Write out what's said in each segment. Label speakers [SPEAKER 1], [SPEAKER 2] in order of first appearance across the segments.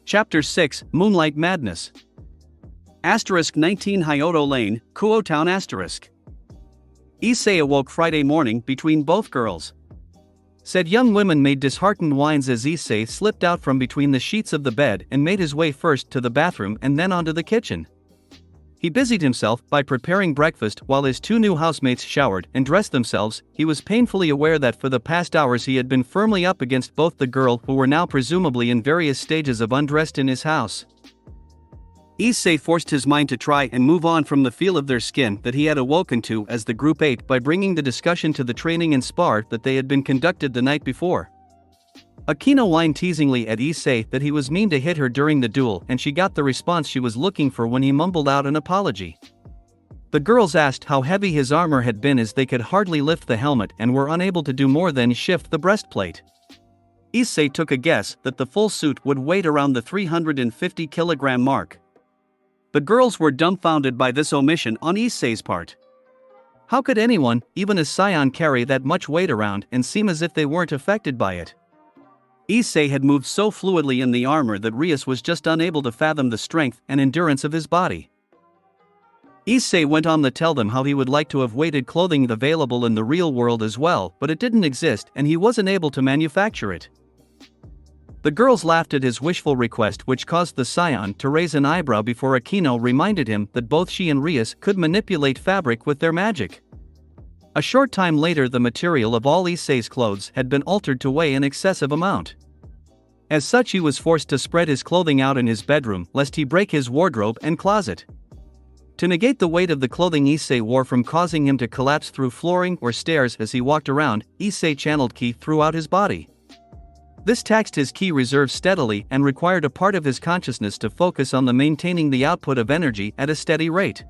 [SPEAKER 1] Chapter 6, Moonlight Madness. Asterisk 19 Hyoto Lane, Kuo Town asterisk. Issei awoke Friday morning between both girls. Said young women made disheartened whines as Issei slipped out from between the sheets of the bed and made his way first to the bathroom and then onto the kitchen. He busied himself by preparing breakfast while his two new housemates showered and dressed themselves. He was painfully aware that for the past hours he had been firmly up against both the girl who were now presumably in various stages of undressed in his house. Issei forced his mind to try and move on from the feel of their skin that he had awoken to as the group ate by bringing the discussion to the training and spar that they had been conducted the night before. Akino whined teasingly at Issei that he was mean to hit her during the duel, and she got the response she was looking for when he mumbled out an apology. The girls asked how heavy his armor had been as they could hardly lift the helmet and were unable to do more than shift the breastplate. Issei took a guess that the full suit would weigh around the 350 kilogram mark. The girls were dumbfounded by this omission on Issei's part. How could anyone, even a saiyan, carry that much weight around and seem as if they weren't affected by it? Issei had moved so fluidly in the armor that Rias was just unable to fathom the strength and endurance of his body. Issei went on to tell them how he would like to have weighted clothing available in the real world as well, but it didn't exist and he wasn't able to manufacture it. The girls laughed at his wishful request, which caused the saiyan to raise an eyebrow before Akino reminded him that both she and Rias could manipulate fabric with their magic. A short time later, the material of all Issei's clothes had been altered to weigh an excessive amount. As such, he was forced to spread his clothing out in his bedroom lest he break his wardrobe and closet. To negate the weight of the clothing Issei wore from causing him to collapse through flooring or stairs as he walked around, Issei channeled ki throughout his body. This taxed his ki reserve steadily and required a part of his consciousness to focus on maintaining the output of energy at a steady rate.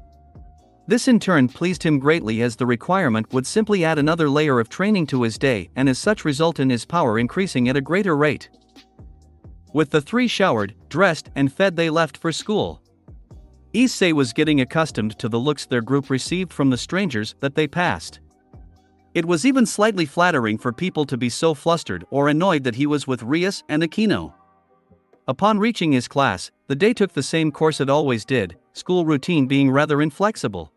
[SPEAKER 1] This in turn pleased him greatly, as the requirement would simply add another layer of training to his day and as such result in his power increasing at a greater rate. With the three showered, dressed, and fed, they left for school. Issei was getting accustomed to the looks their group received from the strangers that they passed. It was even slightly flattering for people to be so flustered or annoyed that he was with Rias and Akino. Upon reaching his class, the day took the same course it always did, school routine being rather inflexible.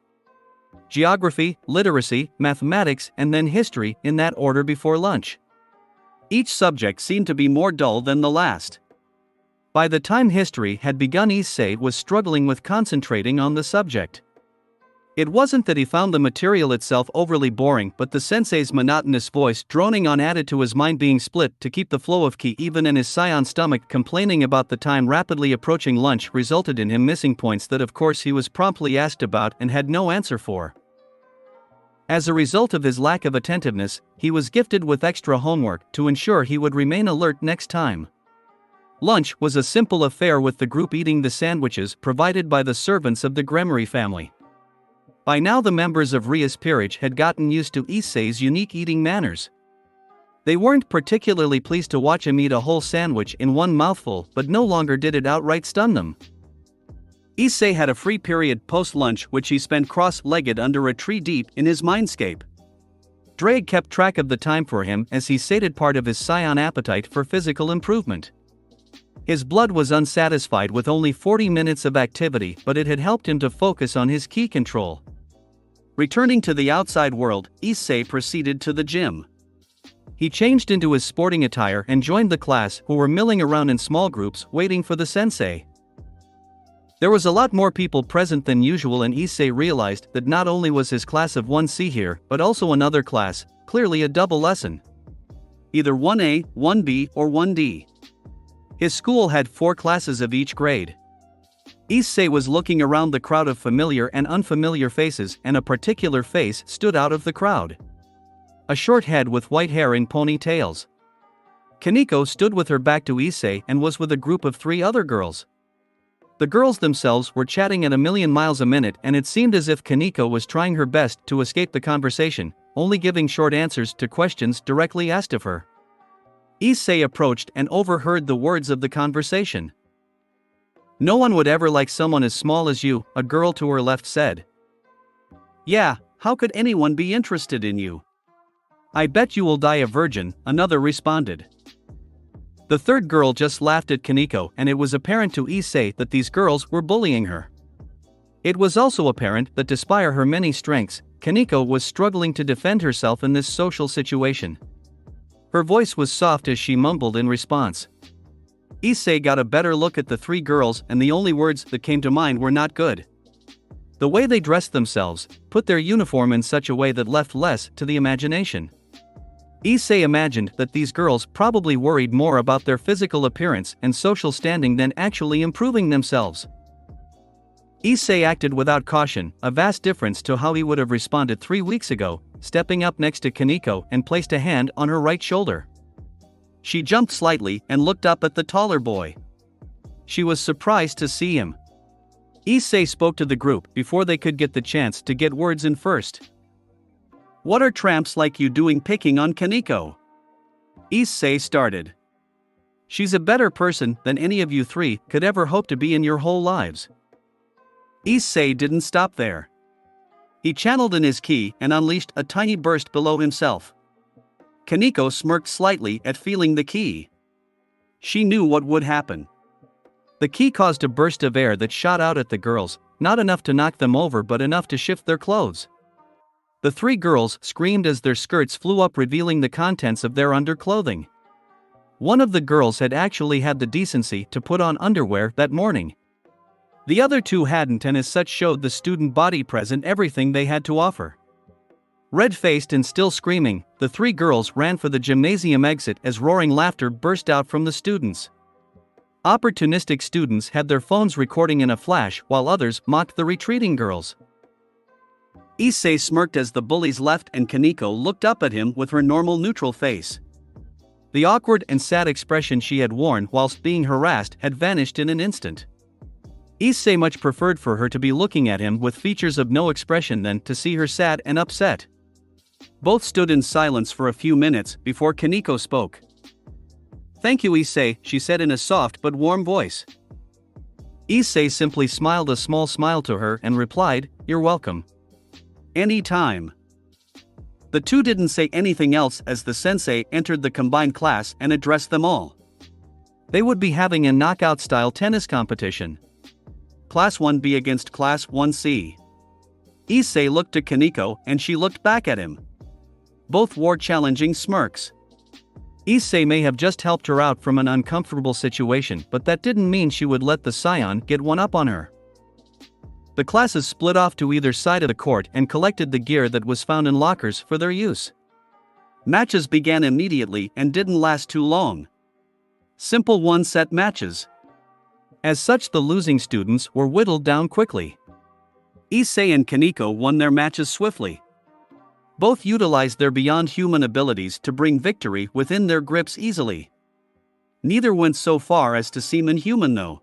[SPEAKER 1] Geography, literacy, mathematics, and then history in that order before lunch. Each subject seemed to be more dull than the last. By the time history had begun, Issei was struggling with concentrating on the subject. It wasn't that he found the material itself overly boring, but the sensei's monotonous voice droning on added to his mind being split to keep the flow of ki even, and his saiyan's stomach complaining about the time rapidly approaching lunch resulted in him missing points that of course he was promptly asked about and had no answer for. As a result of his lack of attentiveness, he was gifted with extra homework to ensure he would remain alert next time. Lunch was a simple affair, with the group eating the sandwiches provided by the servants of the Gremory family. By now the members of Rias peerage had gotten used to Issei's unique eating manners. They weren't particularly pleased to watch him eat a whole sandwich in one mouthful, but no longer did it outright stun them. Issei had a free period post-lunch which he spent cross-legged under a tree deep in his mindscape. Drake kept track of the time for him as he sated part of his saiyan appetite for physical improvement. His blood was unsatisfied with only 40 minutes of activity, but it had helped him to focus on his ki control. Returning to the outside world, Issei proceeded to the gym. He changed into his sporting attire and joined the class, who were milling around in small groups waiting for the sensei. There was a lot more people present than usual, and Issei realized that not only was his class of 1C here, but also another class, clearly a double lesson. Either 1A, 1B, or 1D. His school had 4 classes of each grade. Issei was looking around the crowd of familiar and unfamiliar faces, and a particular face stood out of the crowd. A short head with white hair in ponytails. Kaneko stood with her back to Issei and was with a group of 3 other girls. The girls themselves were chatting at a million miles a minute, and it seemed as if Kaneko was trying her best to escape the conversation, only giving short answers to questions directly asked of her. Issei approached and overheard the words of the conversation. "No one would ever like someone as small as you," a girl to her left said. "Yeah, how could anyone be interested in you? I bet you will die a virgin," another responded. The third girl just laughed at Kaneko, and it was apparent to Issei that these girls were bullying her. It was also apparent that despite her many strengths, Kaneko was struggling to defend herself in this social situation. Her voice was soft as she mumbled in response. Issei got a better look at the three girls, and the only words that came to mind were not good. The way they dressed themselves, put their uniform in such a way that left less to the imagination. Issei imagined that these girls probably worried more about their physical appearance and social standing than actually improving themselves. Issei acted without caution, a vast difference to how he would have responded 3 weeks ago, stepping up next to Kaneko and placed a hand on her right shoulder. She jumped slightly and looked up at the taller boy. She was surprised to see him. Issei spoke to the group before they could get the chance to get words in first. "What are tramps like you doing picking on Kaneko?" Issei started. "She's a better person than any of you three could ever hope to be in your whole lives." Issei didn't stop there. He channeled in his ki and unleashed a tiny burst below himself. Kaneko smirked slightly at feeling the ki. She knew what would happen. The ki caused a burst of air that shot out at the girls, not enough to knock them over but enough to shift their clothes. The three girls screamed as their skirts flew up, revealing the contents of their underclothing. One of the girls had actually had the decency to put on underwear that morning. The other two hadn't, and as such showed the student body present everything they had to offer. Red-faced and still screaming, the three girls ran for the gymnasium exit as roaring laughter burst out from the students. Opportunistic students had their phones recording in a flash while others mocked the retreating girls. Issei smirked as the bullies left and Kaneko looked up at him with her normal neutral face. The awkward and sad expression she had worn whilst being harassed had vanished in an instant. Issei much preferred for her to be looking at him with features of no expression than to see her sad and upset. Both stood in silence for a few minutes before Kaneko spoke. "Thank you, Issei," she said in a soft but warm voice. Issei simply smiled a small smile to her and replied, "You're welcome. Any time." The two didn't say anything else as the sensei entered the combined class and addressed them all. They would be having a knockout-style tennis competition. Class 1B against Class 1C. Issei looked to Kaneko and she looked back at him. Both wore challenging smirks. Issei may have just helped her out from an uncomfortable situation, but that didn't mean she would let the saiyan get one up on her. The classes split off to either side of the court and collected the gear that was found in lockers for their use. Matches began immediately and didn't last too long. Simple one-set matches. As such, the losing students were whittled down quickly. Issei and Kaneko won their matches swiftly. Both utilized their beyond-human abilities to bring victory within their grips easily. Neither went so far as to seem inhuman though.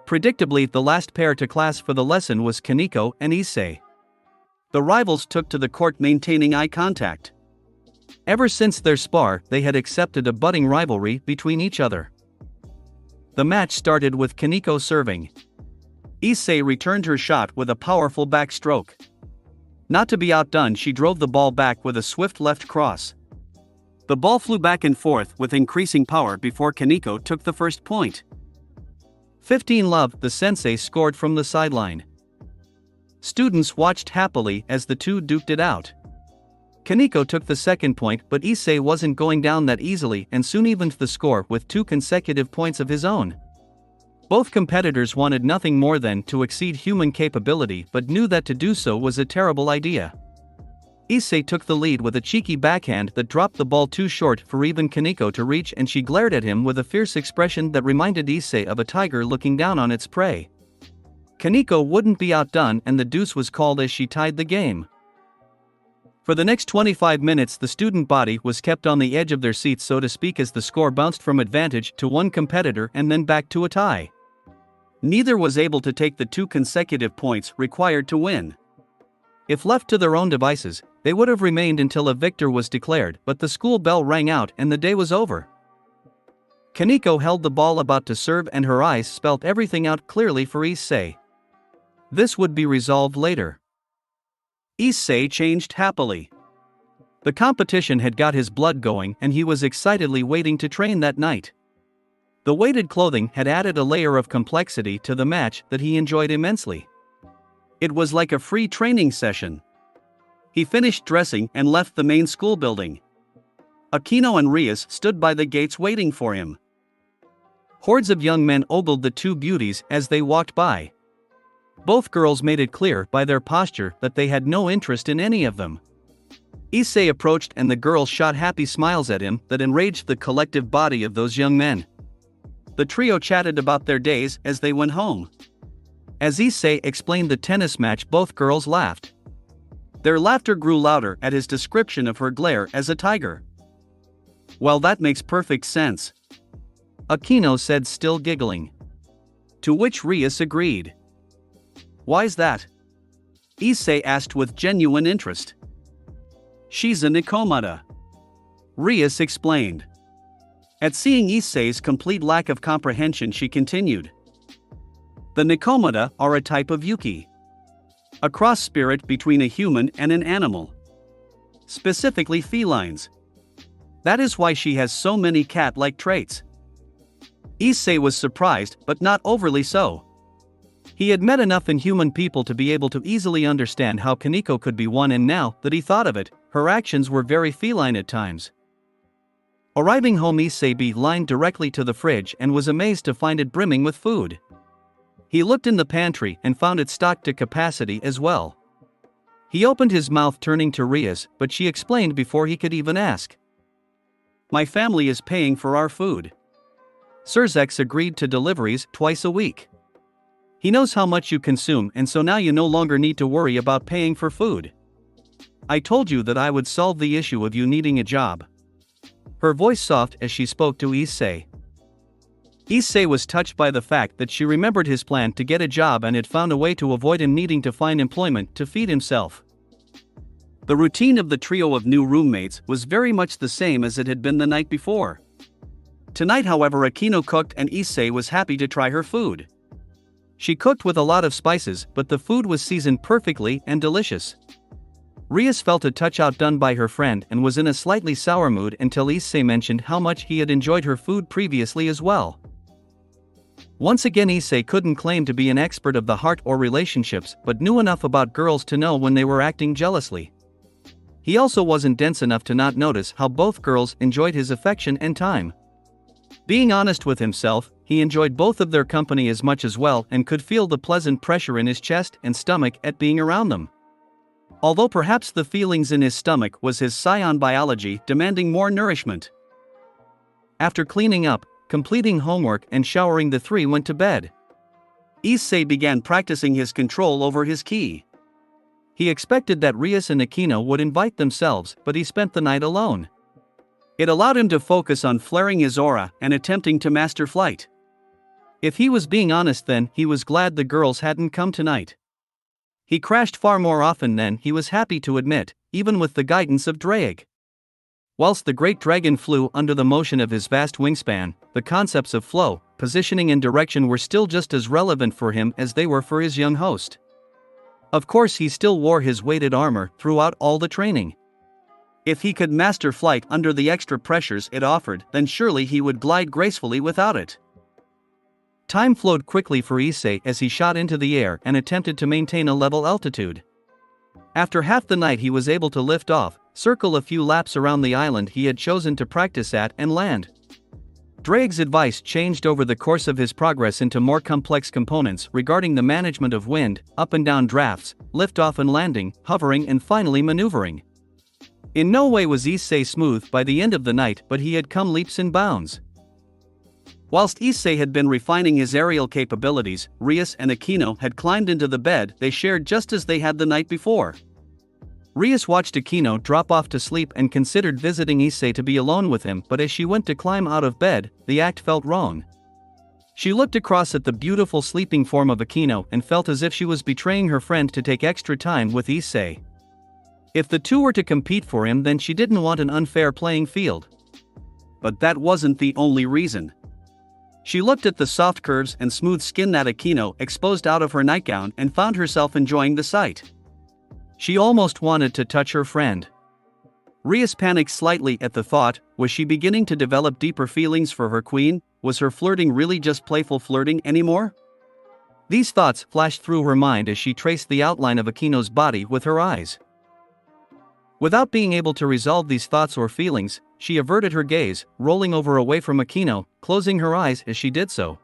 [SPEAKER 1] Predictably, the last pair to class for the lesson was Kaneko and Issei. The rivals took to the court maintaining eye contact. Ever since their spar, they had accepted a budding rivalry between each other. The match started with Kaneko serving. Issei returned her shot with a powerful backstroke. Not to be outdone, she drove the ball back with a swift left cross. The ball flew back and forth with increasing power before Kaneko took the first point. 15-love, the sensei scored from the sideline. Students watched happily as the two duked it out. Kaneko took the second point, but Issei wasn't going down that easily and soon evened the score with 2 consecutive points of his own. Both competitors wanted nothing more than to exceed human capability but knew that to do so was a terrible idea. Issei took the lead with a cheeky backhand that dropped the ball too short for even Kaneko to reach, and she glared at him with a fierce expression that reminded Issei of a tiger looking down on its prey. Kaneko wouldn't be outdone and the deuce was called as she tied the game. For the next 25 minutes the student body was kept on the edge of their seats, so to speak, as the score bounced from advantage to one competitor and then back to a tie. Neither was able to take the 2 consecutive points required to win. If left to their own devices, they would have remained until a victor was declared, but the school bell rang out and the day was over. Kaneko held the ball about to serve and her eyes spelt everything out clearly for Issei. This would be resolved later. Issei changed happily. The competition had got his blood going and he was excitedly waiting to train that night. The weighted clothing had added a layer of complexity to the match that he enjoyed immensely. It was like a free training session. He finished dressing and left the main school building. Aquino and Rias stood by the gates waiting for him. Hordes of young men ogled the two beauties as they walked by. Both girls made it clear by their posture that they had no interest in any of them. Issei approached and the girls shot happy smiles at him that enraged the collective body of those young men. The trio chatted about their days as they went home. As Issei explained the tennis match, both girls laughed. Their laughter grew louder at his description of her glare as a tiger. "Well, that makes perfect sense," Aquino said, still giggling. To which Rias agreed. "Why's that?" Issei asked with genuine interest. "She's a Nikomata," Rias explained. At seeing Issei's complete lack of comprehension, she continued. "The Nikomata are a type of yuki. A cross spirit between a human and an animal. Specifically felines. That is why she has so many cat-like traits." Issei was surprised, but not overly so. He had met enough inhuman people to be able to easily understand how Kaneko could be one, and now that he thought of it, her actions were very feline at times. Arriving home, Issei beelined directly to the fridge and was amazed to find it brimming with food. He looked in the pantry and found it stocked to capacity as well. He opened his mouth, turning to Rias, but she explained before he could even ask. "My family is paying for our food. Surzex agreed to deliveries twice a week. He knows how much you consume, and so now you no longer need to worry about paying for food. I told you that I would solve the issue of you needing a job." Her voice soft as she spoke to Issei. Issei was touched by the fact that she remembered his plan to get a job and had found a way to avoid him needing to find employment to feed himself. The routine of the trio of new roommates was very much the same as it had been the night before. Tonight, however, Aquino cooked and Issei was happy to try her food. She cooked with a lot of spices, but the food was seasoned perfectly and delicious. Rias felt a touch outdone by her friend and was in a slightly sour mood until Issei mentioned how much he had enjoyed her food previously as well. Once again, Issei couldn't claim to be an expert of the heart or relationships, but knew enough about girls to know when they were acting jealously. He also wasn't dense enough to not notice how both girls enjoyed his affection and time. Being honest with himself, he enjoyed both of their company as much as well and could feel the pleasant pressure in his chest and stomach at being around them. Although perhaps the feelings in his stomach was his saiyan biology demanding more nourishment. After cleaning up, completing homework and showering, the three went to bed. Issei began practicing his control over his ki. He expected that Rias and Aquino would invite themselves, but he spent the night alone. It allowed him to focus on flaring his aura and attempting to master flight. If he was being honest, then he was glad the girls hadn't come tonight. He crashed far more often than he was happy to admit, even with the guidance of Drake. Whilst the great dragon flew under the motion of his vast wingspan, the concepts of flow, positioning and direction were still just as relevant for him as they were for his young host. Of course, he still wore his weighted armor throughout all the training. If he could master flight under the extra pressures it offered, then surely he would glide gracefully without it. Time flowed quickly for Issei as he shot into the air and attempted to maintain a level altitude. After half the night, he was able to lift off, circle a few laps around the island he had chosen to practice at, and land. Drake's advice changed over the course of his progress into more complex components regarding the management of wind, up and down drafts, liftoff and landing, hovering, and finally maneuvering. In no way was Issei smooth by the end of the night, but he had come leaps and bounds. Whilst Issei had been refining his aerial capabilities, Rias and Aquino had climbed into the bed they shared just as they had the night before. Rias watched Aquino drop off to sleep and considered visiting Issei to be alone with him, but as she went to climb out of bed, the act felt wrong. She looked across at the beautiful sleeping form of Aquino and felt as if she was betraying her friend to take extra time with Issei. If the two were to compete for him, then she didn't want an unfair playing field. But that wasn't the only reason. She looked at the soft curves and smooth skin that Aquino exposed out of her nightgown and found herself enjoying the sight. She almost wanted to touch her friend. Rias panicked slightly at the thought. Was she beginning to develop deeper feelings for her queen, Was her flirting really just playful flirting anymore? These thoughts flashed through her mind as she traced the outline of Akino's body with her eyes. Without being able to resolve these thoughts or feelings, she averted her gaze, rolling over away from Akino, closing her eyes as she did so.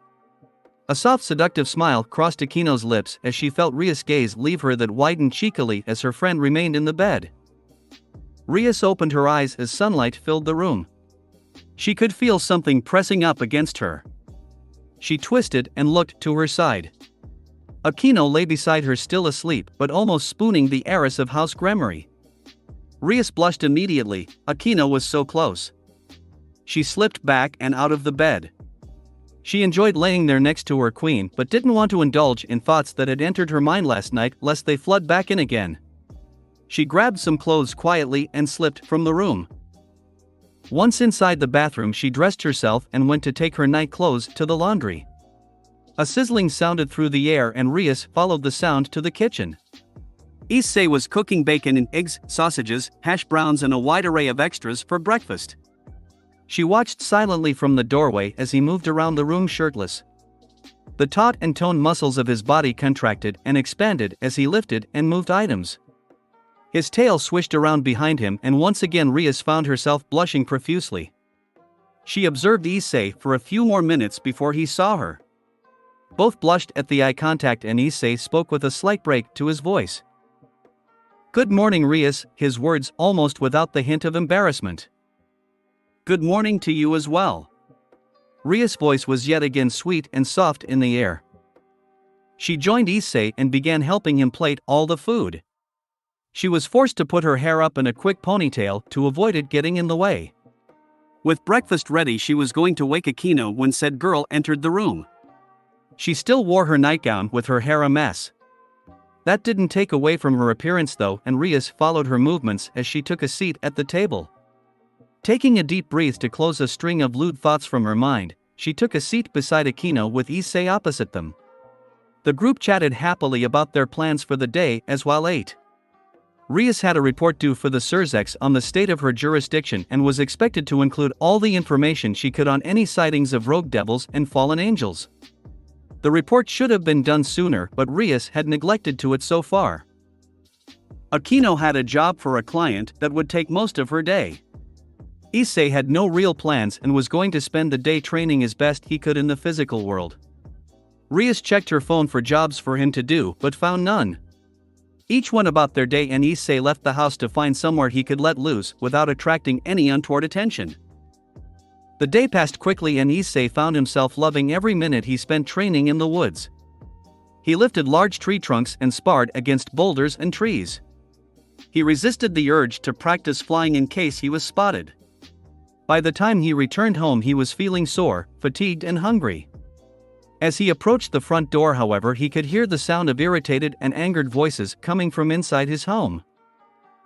[SPEAKER 1] A soft seductive smile crossed Akino's lips as she felt Ria's gaze leave her that widened cheekily as her friend remained in the bed. Rias opened her eyes as sunlight filled the room. She could feel something pressing up against her. She twisted and looked to her side. Akino lay beside her still asleep but almost spooning the heiress of House Gremory. Rias blushed immediately. Akino was so close. She slipped back and out of the bed. She enjoyed laying there next to her queen but didn't want to indulge in thoughts that had entered her mind last night lest they flood back in again. She grabbed some clothes quietly and slipped from the room. Once inside the bathroom, she dressed herself and went to take her night clothes to the laundry. A sizzling sounded through the air and Rias followed the sound to the kitchen. Issei was cooking bacon and eggs, sausages, hash browns and a wide array of extras for breakfast. She watched silently from the doorway as he moved around the room shirtless. The taut and toned muscles of his body contracted and expanded as he lifted and moved items. His tail swished around behind him and once again Rias found herself blushing profusely. She observed Issei for a few more minutes before he saw her. Both blushed at the eye contact and Issei spoke with a slight break to his voice. "Good morning, Rias," his words almost without the hint of embarrassment. "Good morning to you as well." Rias' voice was yet again sweet and soft in the air. She joined Issei and began helping him plate all the food. She was forced to put her hair up in a quick ponytail to avoid it getting in the way. With breakfast ready, she was going to wake Akino when said girl entered the room. She still wore her nightgown with her hair a mess. That didn't take away from her appearance though, and Rias followed her movements as she took a seat at the table. Taking a deep breath to close a string of lewd thoughts from her mind, she took a seat beside Akino with Issei opposite them. The group chatted happily about their plans for the day as well ate. Rias had a report due for the Surzex on the state of her jurisdiction and was expected to include all the information she could on any sightings of rogue devils and fallen angels. The report should have been done sooner, but Rias had neglected to it so far. Akino had a job for a client that would take most of her day. Issei had no real plans and was going to spend the day training as best he could in the physical world. Rias checked her phone for jobs for him to do but found none. Each one about their day, and Issei left the house to find somewhere he could let loose without attracting any untoward attention. The day passed quickly and Issei found himself loving every minute he spent training in the woods. He lifted large tree trunks and sparred against boulders and trees. He resisted the urge to practice flying in case he was spotted. By the time he returned home, he was feeling sore, fatigued and hungry. As he approached the front door, however, he could hear the sound of irritated and angered voices coming from inside his home.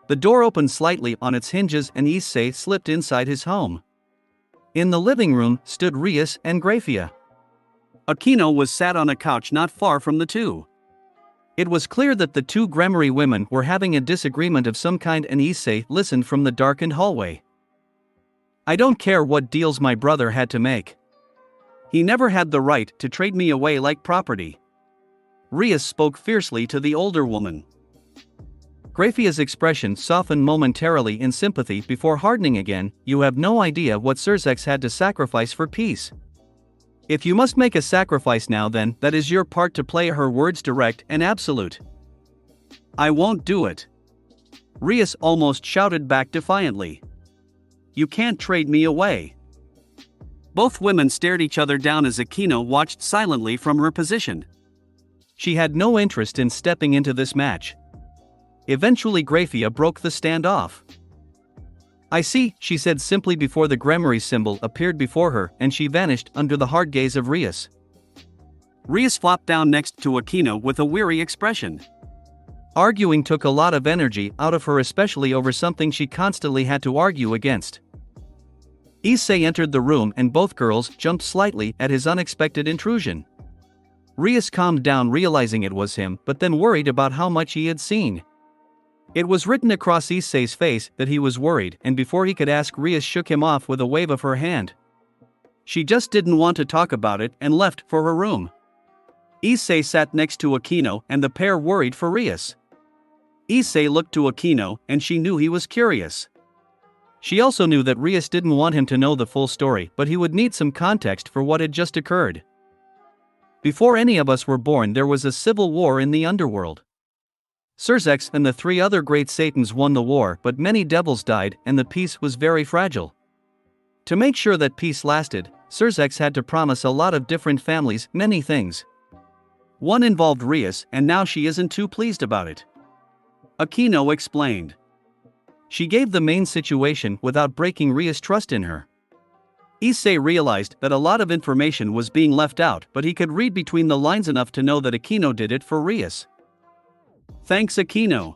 [SPEAKER 1] The door opened slightly on its hinges and Issei slipped inside his home. In the living room stood Rias and Grafia. Akino was sat on a couch not far from the two. It was clear that the two Gremory women were having a disagreement of some kind and Issei listened from the darkened hallway. "I don't care what deals my brother had to make. He never had the right to trade me away like property." Rias spoke fiercely to the older woman. Grafia's expression softened momentarily in sympathy before hardening again. "You have no idea what Surzex had to sacrifice for peace. If you must make a sacrifice now, then that is your part to play." Her words direct and absolute. "I won't do it," Rias almost shouted back defiantly. "You can't trade me away." Both women stared each other down as Akino watched silently from her position. She had no interest in stepping into this match. Eventually Grafia broke the standoff. "I see," she said simply before the Gremory symbol appeared before her and she vanished under the hard gaze of Rias. Rias flopped down next to Akino with a weary expression. Arguing took a lot of energy out of her, especially over something she constantly had to argue against. Issei entered the room and both girls jumped slightly at his unexpected intrusion. Rias calmed down, realizing it was him, but then worried about how much he had seen. It was written across Issei's face that he was worried, and before he could ask, Rias shook him off with a wave of her hand. She just didn't want to talk about it and left for her room. Issei sat next to Aquino and the pair worried for Rias. Issei looked to Aquino and she knew he was curious. She also knew that Rias didn't want him to know the full story, but he would need some context for what had just occurred. Before any of us were born, there was a civil war in the underworld. Surzex and the 3 other great Satans won the war, but many devils died and the peace was very fragile. To make sure that peace lasted, Surzex had to promise a lot of different families many things. One involved Rias, and now she isn't too pleased about it. Aquino explained. She gave the main situation without breaking Rias' trust in her. Issei realized that a lot of information was being left out, but he could read between the lines enough to know that Aquino did it for Rias. Thanks, Aquino,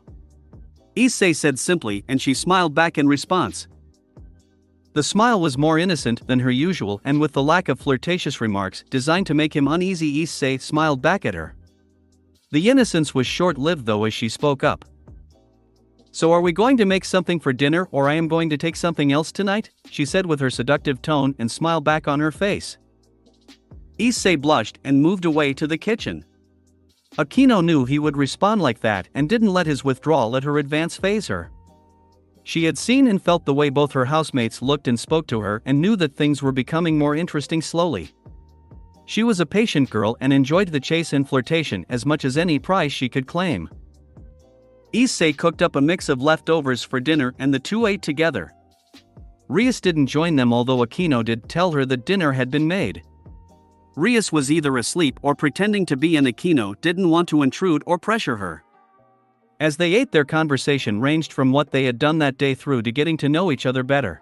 [SPEAKER 1] Issei said simply, and she smiled back in response. The smile was more innocent than her usual, and with the lack of flirtatious remarks designed to make him uneasy, Issei smiled back at her. The innocence was short-lived though as she spoke up. So are we going to make something for dinner, or I am going to take something else tonight? She said with her seductive tone and smile back on her face. Issei blushed and moved away to the kitchen. Aquino knew he would respond like that and didn't let his withdrawal at her advance faze her. She had seen and felt the way both her housemates looked and spoke to her and knew that things were becoming more interesting slowly. She was a patient girl and enjoyed the chase and flirtation as much as any prize she could claim. Issei cooked up a mix of leftovers for dinner and the two ate together. Rias didn't join them, although Aquino did tell her that dinner had been made. Rias was either asleep or pretending to be, and Aquino didn't want to intrude or pressure her. As they ate, their conversation ranged from what they had done that day through to getting to know each other better.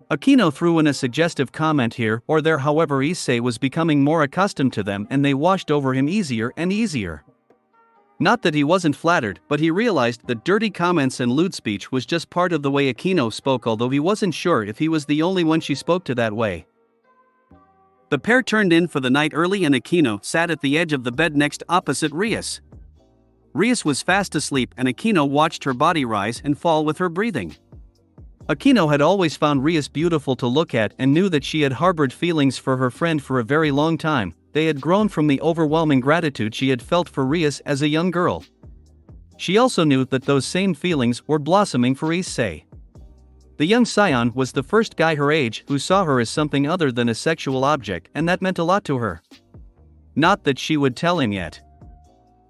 [SPEAKER 1] Aquino threw in a suggestive comment here or there, however Issei was becoming more accustomed to them and they washed over him easier and easier. Not that he wasn't flattered, but he realized that dirty comments and lewd speech was just part of the way Aquino spoke, although he wasn't sure if he was the only one she spoke to that way. The pair turned in for the night early and Aquino sat at the edge of the bed next opposite Rias. Rias was fast asleep and Aquino watched her body rise and fall with her breathing. Aquino had always found Rias beautiful to look at and knew that she had harbored feelings for her friend for a very long time. They had grown from the overwhelming gratitude she had felt for Rias as a young girl. She also knew that those same feelings were blossoming for Issei. The young saiyan was the first guy her age who saw her as something other than a sexual object, and that meant a lot to her. Not that she would tell him yet.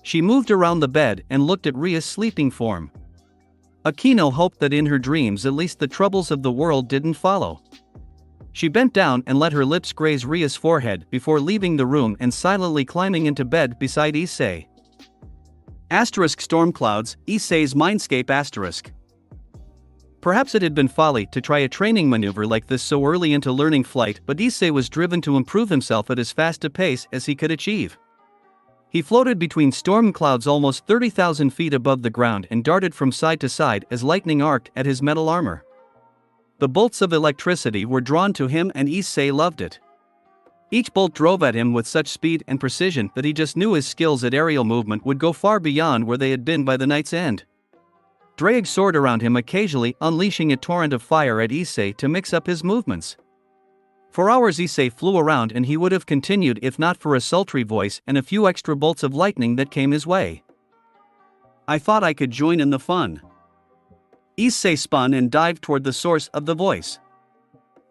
[SPEAKER 1] She moved around the bed and looked at Rias' sleeping form. Aquino hoped that in her dreams at least the troubles of the world didn't follow. She bent down and let her lips graze Rias' forehead before leaving the room and silently climbing into bed beside Issei. Storm clouds, Issei's mindscape asterisk. Perhaps it had been folly to try a training maneuver like this so early into learning flight, but Issei was driven to improve himself at as fast a pace as he could achieve. He floated between storm clouds almost 30,000 feet above the ground and darted from side to side as lightning arced at his metal armor. The bolts of electricity were drawn to him and Issei loved it. Each bolt drove at him with such speed and precision that he just knew his skills at aerial movement would go far beyond where they had been by the night's end. Drag soared around him, occasionally unleashing a torrent of fire at Issei to mix up his movements. For hours Issei flew around and he would have continued if not for a sultry voice and a few extra bolts of lightning that came his way. I thought I could join in the fun. Issei spun and dived toward the source of the voice.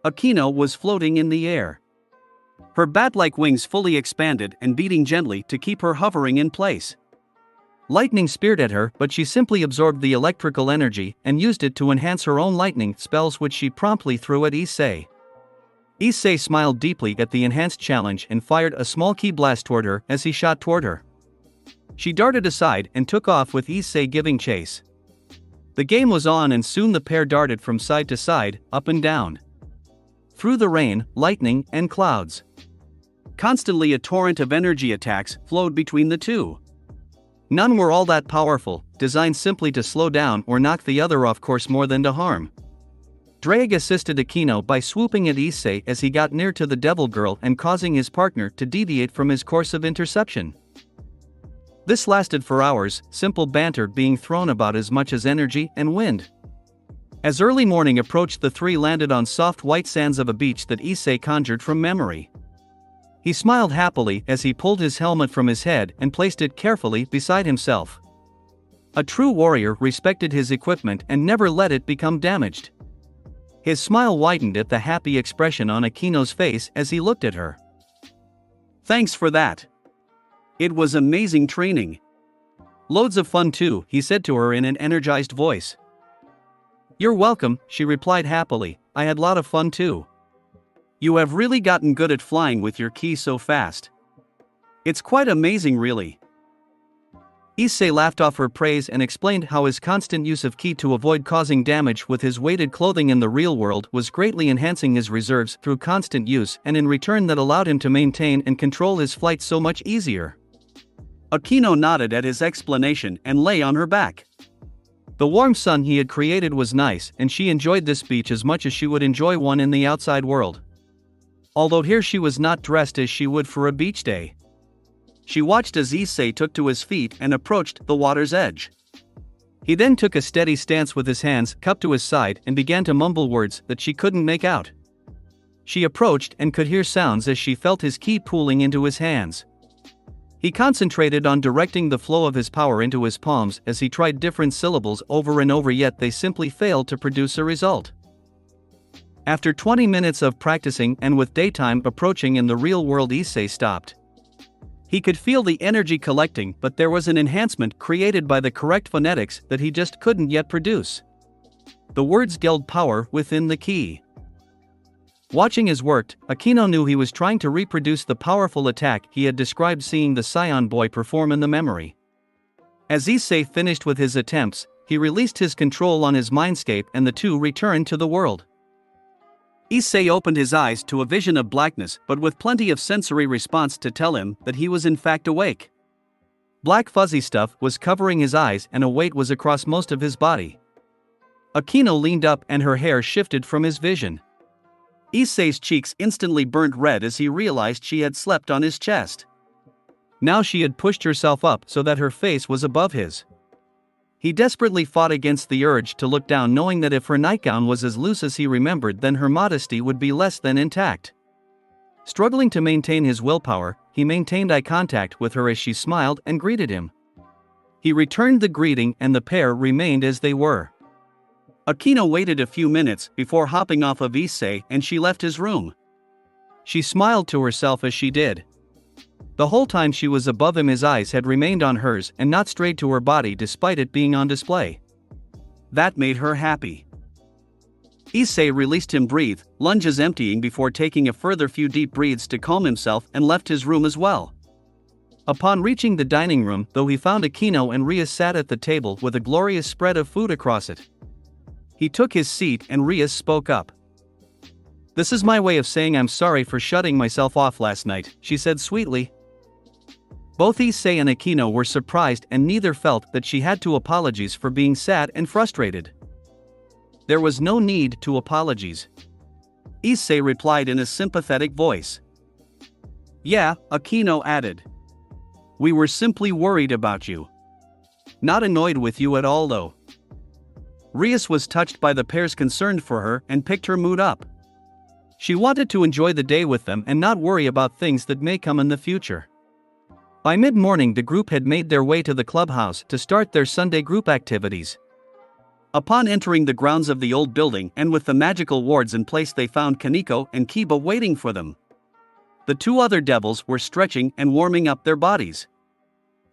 [SPEAKER 1] Aquino was floating in the air. Her bat-like wings fully expanded and beating gently to keep her hovering in place. Lightning speared at her, but she simply absorbed the electrical energy and used it to enhance her own lightning spells, which she promptly threw at Issei. Issei smiled deeply at the enhanced challenge and fired a small ki blast toward her as he shot toward her. She darted aside and took off with Issei giving chase. The game was on and soon the pair darted from side to side, up and down. Through the rain, lightning, and clouds. Constantly a torrent of energy attacks flowed between the two. None were all that powerful, designed simply to slow down or knock the other off course more than to harm. Drag assisted Aquino by swooping at Issei as he got near to the devil girl and causing his partner to deviate from his course of interception. This lasted for hours, simple banter being thrown about as much as energy and wind. As early morning approached, the three landed on soft white sands of a beach that Issei conjured from memory. He smiled happily as he pulled his helmet from his head and placed it carefully beside himself. A true warrior respected his equipment and never let it become damaged. His smile widened at the happy expression on Akino's face as he looked at her. "Thanks for that. It was amazing training." "Loads of fun too," he said to her in an energized voice. "You're welcome," she replied happily. "I had a lot of fun too. You have really gotten good at flying with your ki so fast. It's quite amazing, really." Issei laughed off her praise and explained how his constant use of ki to avoid causing damage with his weighted clothing in the real world was greatly enhancing his reserves through constant use, and in return that allowed him to maintain and control his flight so much easier. Akino nodded at his explanation and lay on her back. The warm sun he had created was nice, and she enjoyed this beach as much as she would enjoy one in the outside world. Although here she was not dressed as she would for a beach day. She watched as Issei took to his feet and approached the water's edge. He then took a steady stance with his hands cupped to his side and began to mumble words that she couldn't make out. She approached and could hear sounds as she felt his ki pooling into his hands. He concentrated on directing the flow of his power into his palms as he tried different syllables over and over, yet they simply failed to produce a result. After 20 minutes of practicing and with daytime approaching in the real world, Issei stopped. He could feel the energy collecting, but there was an enhancement created by the correct phonetics that he just couldn't yet produce. The words gelled power within the ki. Watching his work, Akino knew he was trying to reproduce the powerful attack he had described seeing the saiyan boy perform in the memory. As Issei finished with his attempts, he released his control on his mindscape and the two returned to the world. Issei opened his eyes to a vision of blackness, but with plenty of sensory response to tell him that he was in fact awake. Black fuzzy stuff was covering his eyes and a weight was across most of his body. Akino leaned up and her hair shifted from his vision. Issei's cheeks instantly burnt red as he realized she had slept on his chest. Now she had pushed herself up so that her face was above his. He desperately fought against the urge to look down, knowing that if her nightgown was as loose as he remembered, then her modesty would be less than intact. Struggling to maintain his willpower, he maintained eye contact with her as she smiled and greeted him. He returned the greeting and the pair remained as they were. Akino waited a few minutes before hopping off of Issei and she left his room. She smiled to herself as she did. The whole time she was above him, his eyes had remained on hers and not strayed to her body despite it being on display. That made her happy. Issei released him, breathe, lunges emptying before taking a further few deep breaths to calm himself, and left his room as well. Upon reaching the dining room, though, he found Akino and Rias sat at the table with a glorious spread of food across it. He took his seat and Rias spoke up. "This is my way of saying I'm sorry for shutting myself off last night," she said sweetly. Both Issei and Akino were surprised and neither felt that she had to apologize for being sad and frustrated. There was no need to apologize. Issei replied in a sympathetic voice. "Yeah," Akino added. "We were simply worried about you. Not annoyed with you at all though." Rias was touched by the pair's concern for her and picked her mood up. She wanted to enjoy the day with them and not worry about things that may come in the future. By mid-morning, the group had made their way to the clubhouse to start their Sunday group activities. Upon entering the grounds of the old building and with the magical wards in place, they found Kaneko and Kiba waiting for them. The two other devils were stretching and warming up their bodies.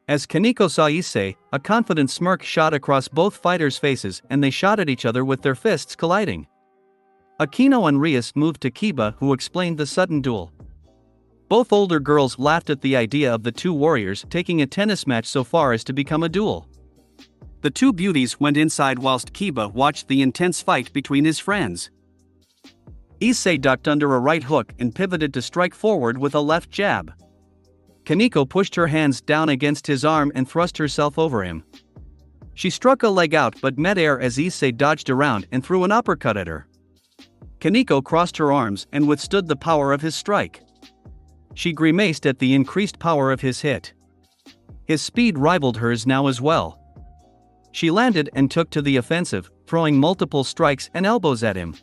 [SPEAKER 1] As Kaneko saw Issei, a confident smirk shot across both fighters' faces and they shot at each other with their fists colliding. Akino and Rias moved to Kiba, who explained the sudden duel. Both older girls laughed at the idea of the two warriors taking a tennis match so far as to become a duel. The two beauties went inside whilst Kiba watched the intense fight between his friends. Issei ducked under a right hook and pivoted to strike forward with a left jab. Kaneko pushed her hands down against his arm and thrust herself over him. She struck a leg out but met air as Issei dodged around and threw an uppercut at her. Kaneko crossed her arms and withstood the power of his strike. She grimaced at the increased power of his hit. His speed rivaled hers now as well. She landed and took to the offensive, throwing multiple strikes and elbows at him.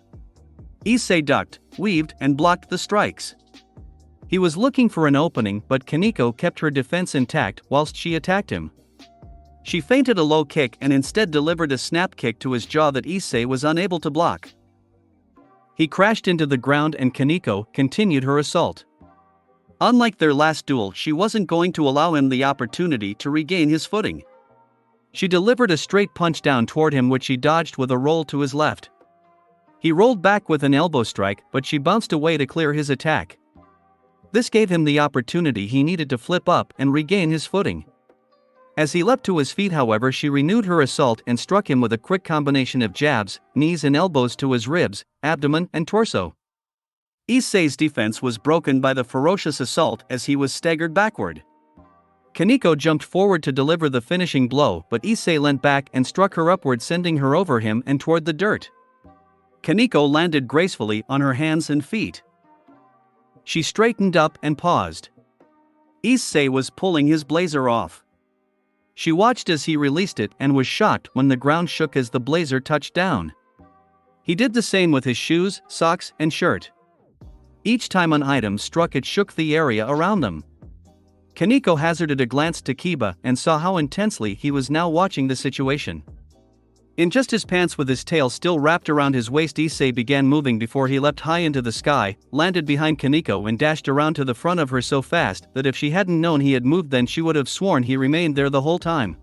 [SPEAKER 1] Issei ducked, weaved, and blocked the strikes. He was looking for an opening, but Kaneko kept her defense intact whilst she attacked him. She feinted a low kick and instead delivered a snap kick to his jaw that Issei was unable to block. He crashed into the ground and Kaneko continued her assault. Unlike their last duel, she wasn't going to allow him the opportunity to regain his footing. She delivered a straight punch down toward him, which he dodged with a roll to his left. He rolled back with an elbow strike, but she bounced away to clear his attack. This gave him the opportunity he needed to flip up and regain his footing. As he leapt to his feet, however, she renewed her assault and struck him with a quick combination of jabs, knees and elbows to his ribs, abdomen and torso. Issei's defense was broken by the ferocious assault as he was staggered backward. Kaneko jumped forward to deliver the finishing blow, but Issei leant back and struck her upward, sending her over him and toward the dirt. Kaneko landed gracefully on her hands and feet. She straightened up and paused. Issei was pulling his blazer off. She watched as he released it and was shocked when the ground shook as the blazer touched down. He did the same with his shoes, socks, and shirt. Each time an item struck, it shook the area around them. Kaneko hazarded a glance to Kiba and saw how intensely he was now watching the situation. In just his pants with his tail still wrapped around his waist, Issei began moving before he leapt high into the sky, landed behind Kaneko and dashed around to the front of her so fast that if she hadn't known he had moved then she would have sworn he remained there the whole time.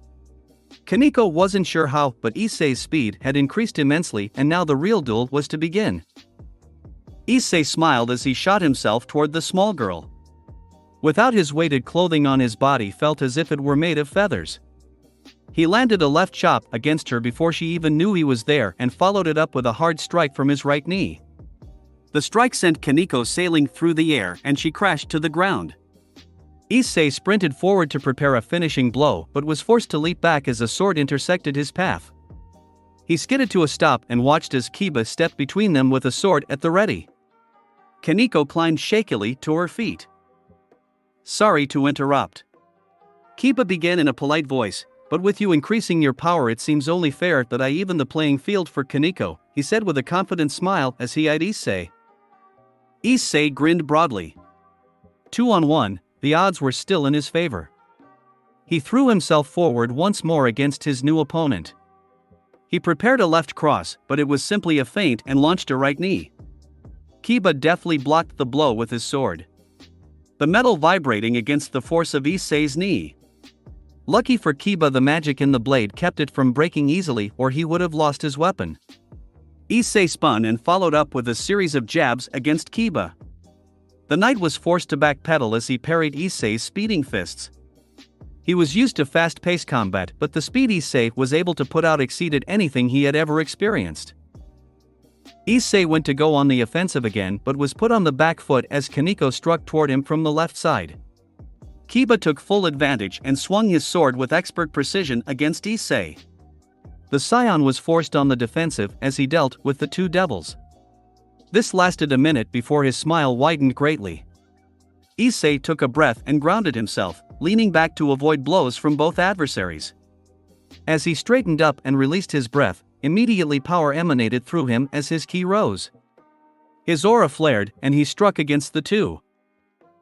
[SPEAKER 1] Kaneko wasn't sure how, but Issei's speed had increased immensely and now the real duel was to begin. Issei smiled as he shot himself toward the small girl. Without his weighted clothing on, his body felt as if it were made of feathers. He landed a left chop against her before she even knew he was there and followed it up with a hard strike from his right knee. The strike sent Kaneko sailing through the air and she crashed to the ground. Issei sprinted forward to prepare a finishing blow but was forced to leap back as a sword intersected his path. He skidded to a stop and watched as Kiba stepped between them with a sword at the ready. Kaneko climbed shakily to her feet. "Sorry to interrupt," Kiba began in a polite voice, "but with you increasing your power it seems only fair that I even the playing field for Kaneko," he said with a confident smile as he eyed Issei. Issei grinned broadly. 2-on-1, the odds were still in his favor. He threw himself forward once more against his new opponent. He prepared a left cross, but it was simply a feint and launched a right knee. Kiba deftly blocked the blow with his sword, the metal vibrating against the force of Issei's knee. Lucky for Kiba, the magic in the blade kept it from breaking easily or he would have lost his weapon. Issei spun and followed up with a series of jabs against Kiba. The knight was forced to backpedal as he parried Issei's speeding fists. He was used to fast-paced combat, but the speed Issei was able to put out exceeded anything he had ever experienced. Issei went to go on the offensive again but was put on the back foot as Kaneko struck toward him from the left side. Kiba took full advantage and swung his sword with expert precision against Issei. The saiyan was forced on the defensive as he dealt with the two devils. This lasted a minute before his smile widened greatly. Issei took a breath and grounded himself, leaning back to avoid blows from both adversaries. As he straightened up and released his breath, immediately power emanated through him as his ki rose. His aura flared and he struck against the two.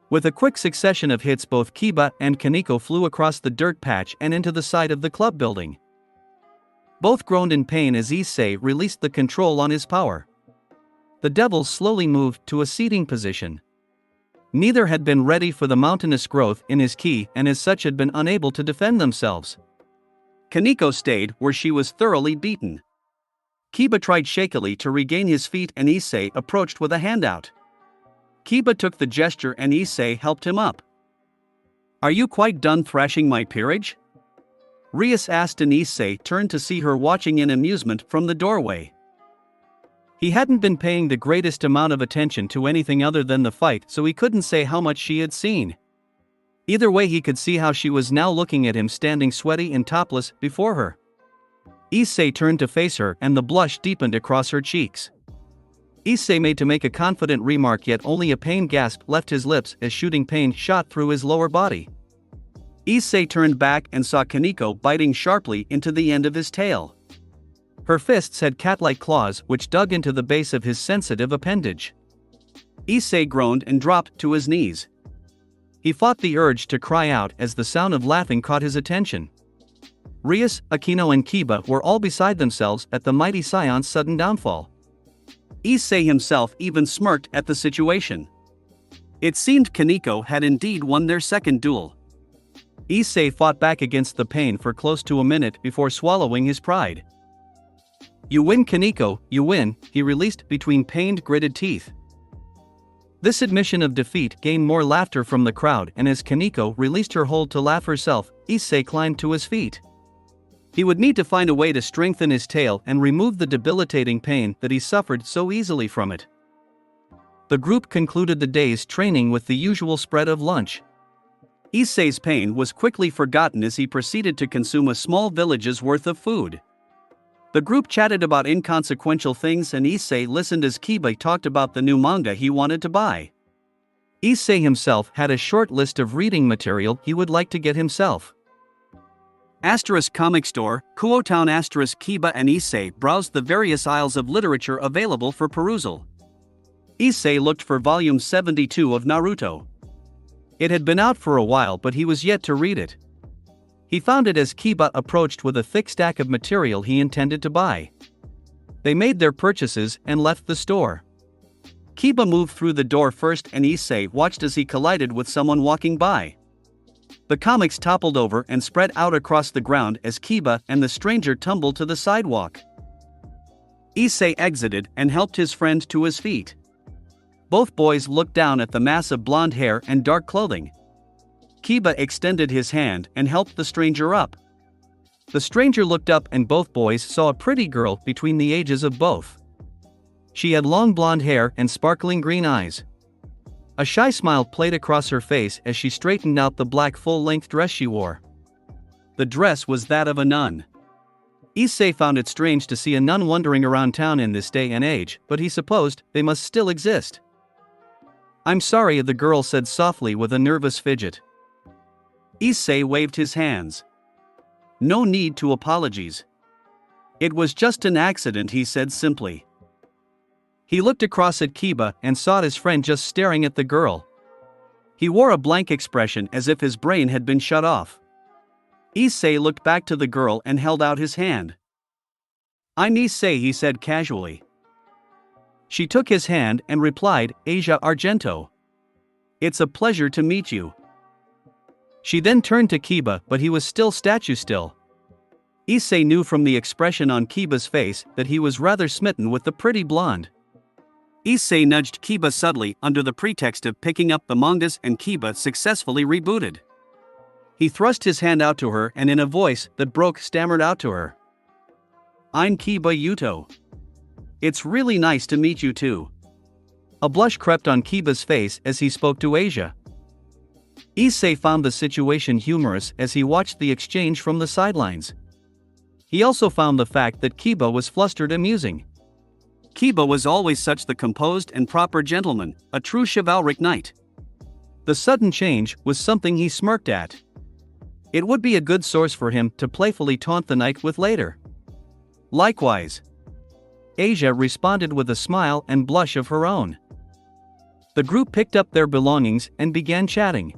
[SPEAKER 1] With a quick succession of hits, both Kiba and Kaneko flew across the dirt patch and into the side of the club building. Both groaned in pain as Issei released the control on his power. The devils slowly moved to a seating position. Neither had been ready for the mountainous growth in his ki and as such had been unable to defend themselves. Kaneko stayed where she was thoroughly beaten. Kiba tried shakily to regain his feet and Issei approached with a handout. Kiba took the gesture and Issei helped him up. "Are you quite done thrashing my peerage?" Rias asked and Issei turned to see her watching in amusement from the doorway. He hadn't been paying the greatest amount of attention to anything other than the fight, so he couldn't say how much she had seen. Either way, he could see how she was now looking at him standing sweaty and topless before her. Issei turned to face her and the blush deepened across her cheeks. Issei made to make a confident remark, yet only a pained gasp left his lips as shooting pain shot through his lower body. Issei turned back and saw Kaneko biting sharply into the end of his tail. Her fists had cat-like claws which dug into the base of his sensitive appendage. Issei groaned and dropped to his knees. He fought the urge to cry out as the sound of laughing caught his attention. Rias, Aquino and Kiba were all beside themselves at the mighty scion's sudden downfall. Issei himself even smirked at the situation. It seemed Kaneko had indeed won their second duel. Issei fought back against the pain for close to a minute before swallowing his pride. "You win, Kaneko, you win," he released between pained gritted teeth. This admission of defeat gained more laughter from the crowd, and as Kaneko released her hold to laugh herself, Issei climbed to his feet. He would need to find a way to strengthen his tail and remove the debilitating pain that he suffered so easily from it. The group concluded the day's training with the usual spread of lunch. Issei's pain was quickly forgotten as he proceeded to consume a small village's worth of food. The group chatted about inconsequential things and Issei listened as Kiba talked about the new manga he wanted to buy. Issei himself had a short list of reading material he would like to get himself. Comic store, Kuotown. Kiba and Issei browsed the various aisles of literature available for perusal. Issei looked for volume 72 of Naruto. It had been out for a while but he was yet to read it. He found it as Kiba approached with a thick stack of material he intended to buy. They made their purchases and left the store. Kiba moved through the door first and Issei watched as he collided with someone walking by. The comics toppled over and spread out across the ground as Kiba and the stranger tumbled to the sidewalk. Issei exited and helped his friend to his feet. Both boys looked down at the mass of blonde hair and dark clothing. Kiba extended his hand and helped the stranger up. The stranger looked up and both boys saw a pretty girl between the ages of both. She had long blonde hair and sparkling green eyes. A shy smile played across her face as she straightened out the black full-length dress she wore. The dress was that of a nun. Issei found it strange to see a nun wandering around town in this day and age, but he supposed they must still exist. "I'm sorry," the girl said softly with a nervous fidget. Issei waved his hands. "No need to apologies. It was just an accident," he said simply. He looked across at Kiba and saw his friend just staring at the girl. He wore a blank expression as if his brain had been shut off. Issei looked back to the girl and held out his hand. "I'm Issei," he said casually. She took his hand and replied, "Asia Argento. It's a pleasure to meet you." She then turned to Kiba, but he was still statue still. Issei knew from the expression on Kiba's face that he was rather smitten with the pretty blonde. Issei nudged Kiba subtly under the pretext of picking up the mangas and Kiba successfully rebooted. He thrust his hand out to her and in a voice that broke stammered out to her. "I'm Kiba Yuto. It's really nice to meet you too." A blush crept on Kiba's face as he spoke to Asia. Issei found the situation humorous as he watched the exchange from the sidelines. He also found the fact that Kiba was flustered amusing. Kiba was always such the composed and proper gentleman, a true chivalric knight. The sudden change was something he smirked at. It would be a good source for him to playfully taunt the knight with later. Likewise. Asia responded with a smile and blush of her own. The group picked up their belongings and began chatting.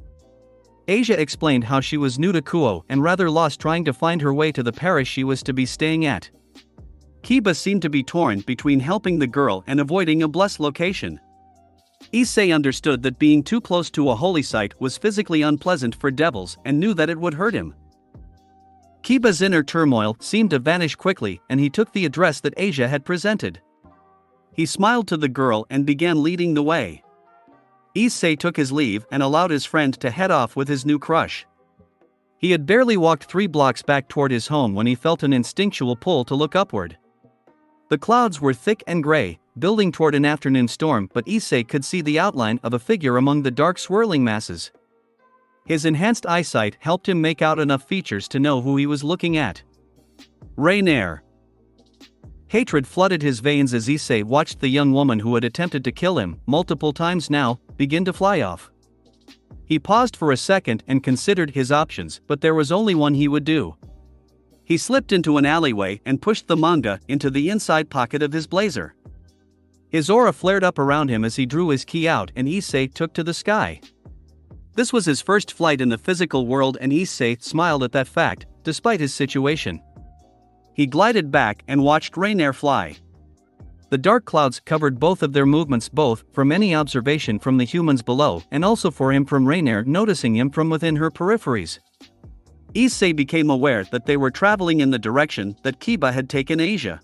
[SPEAKER 1] Asia explained how she was new to Kuo and rather lost trying to find her way to the parish she was to be staying at. Kiba seemed to be torn between helping the girl and avoiding a blessed location. Issei understood that being too close to a holy site was physically unpleasant for devils and knew that it would hurt him. Kiba's inner turmoil seemed to vanish quickly and he took the address that Asia had presented. He smiled to the girl and began leading the way. Issei took his leave and allowed his friend to head off with his new crush. He had barely walked 3 blocks back toward his home when he felt an instinctual pull to look upward. The clouds were thick and gray, building toward an afternoon storm, but Issei could see the outline of a figure among the dark swirling masses. His enhanced eyesight helped him make out enough features to know who he was looking at. Rainier. Hatred flooded his veins as Issei watched the young woman who had attempted to kill him multiple times now begin to fly off. He paused for a second and considered his options, but there was only one he would do. He slipped into an alleyway and pushed the manga into the inside pocket of his blazer. His aura flared up around him as he drew his key out and Issei took to the sky. This was his first flight in the physical world and Issei smiled at that fact, despite his situation. He glided back and watched Rainier fly. The dark clouds covered both of their movements, both from any observation from the humans below and also for him from Rainier noticing him from within her peripheries. Issei became aware that they were traveling in the direction that Kiba had taken Asia.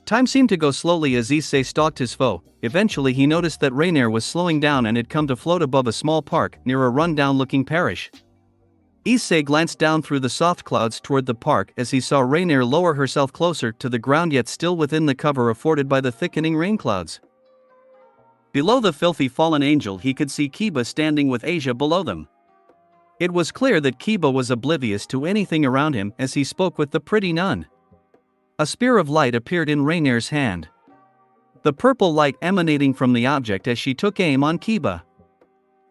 [SPEAKER 1] Time seemed to go slowly as Issei stalked his foe. Eventually he noticed that Rainier was slowing down and had come to float above a small park near a run-down-looking parish. Issei glanced down through the soft clouds toward the park as he saw Rainier lower herself closer to the ground, yet still within the cover afforded by the thickening rain clouds. Below the filthy fallen angel he could see Kiba standing with Asia below them. It was clear that Kiba was oblivious to anything around him as he spoke with the pretty nun. A spear of light appeared in Rainier's hand. The purple light emanating from the object as she took aim on Kiba.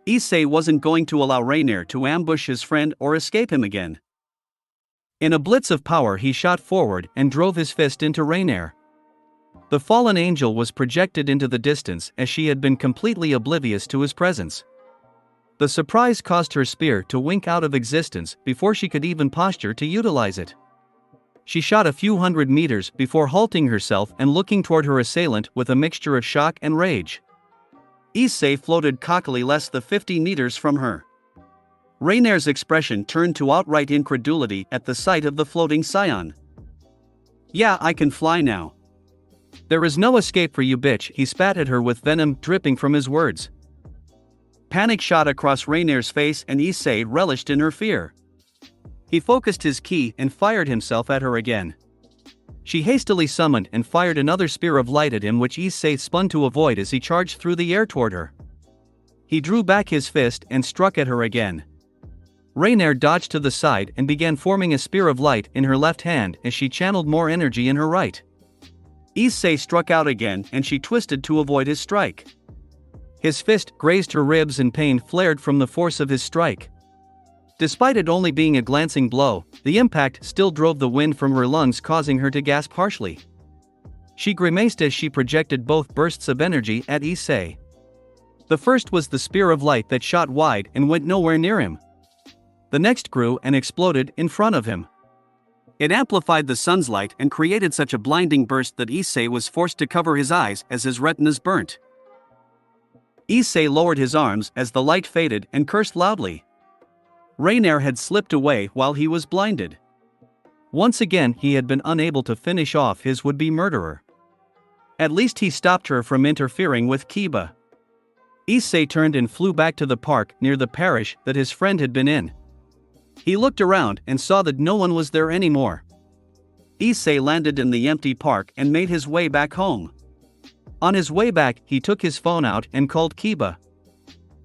[SPEAKER 1] Issei wasn't going to allow Rainier to ambush his friend or escape him again. In a blitz of power he shot forward and drove his fist into Rainier. The fallen angel was projected into the distance as she had been completely oblivious to his presence. The surprise caused her spear to wink out of existence before she could even posture to utilize it. She shot a few hundred meters before halting herself and looking toward her assailant with a mixture of shock and rage. Issei floated cockily less than 50 meters from her. Rainier's expression turned to outright incredulity at the sight of the floating saiyan. "Yeah, I can fly now. There is no escape for you, bitch," he spat at her with venom dripping from his words. Panic shot across Rainier's face and Issei relished in her fear. He focused his ki and fired himself at her again. She hastily summoned and fired another spear of light at him, which Issei spun to avoid as he charged through the air toward her. He drew back his fist and struck at her again. Rainier dodged to the side and began forming a spear of light in her left hand as she channeled more energy in her right. Issei struck out again and she twisted to avoid his strike. His fist grazed her ribs and pain flared from the force of his strike. Despite it only being a glancing blow, the impact still drove the wind from her lungs, causing her to gasp harshly. She grimaced as she projected both bursts of energy at Issei. The first was the spear of light that shot wide and went nowhere near him. The next grew and exploded in front of him. It amplified the sun's light and created such a blinding burst that Issei was forced to cover his eyes as his retinas burnt. Issei lowered his arms as the light faded and cursed loudly. Rainier had slipped away while he was blinded. Once again he had been unable to finish off his would-be murderer. At least he stopped her from interfering with Kiba. Issei turned and flew back to the park near the parish that his friend had been in. He looked around and saw that no one was there anymore. Issei landed in the empty park and made his way back home. On his way back he took his phone out and called Kiba.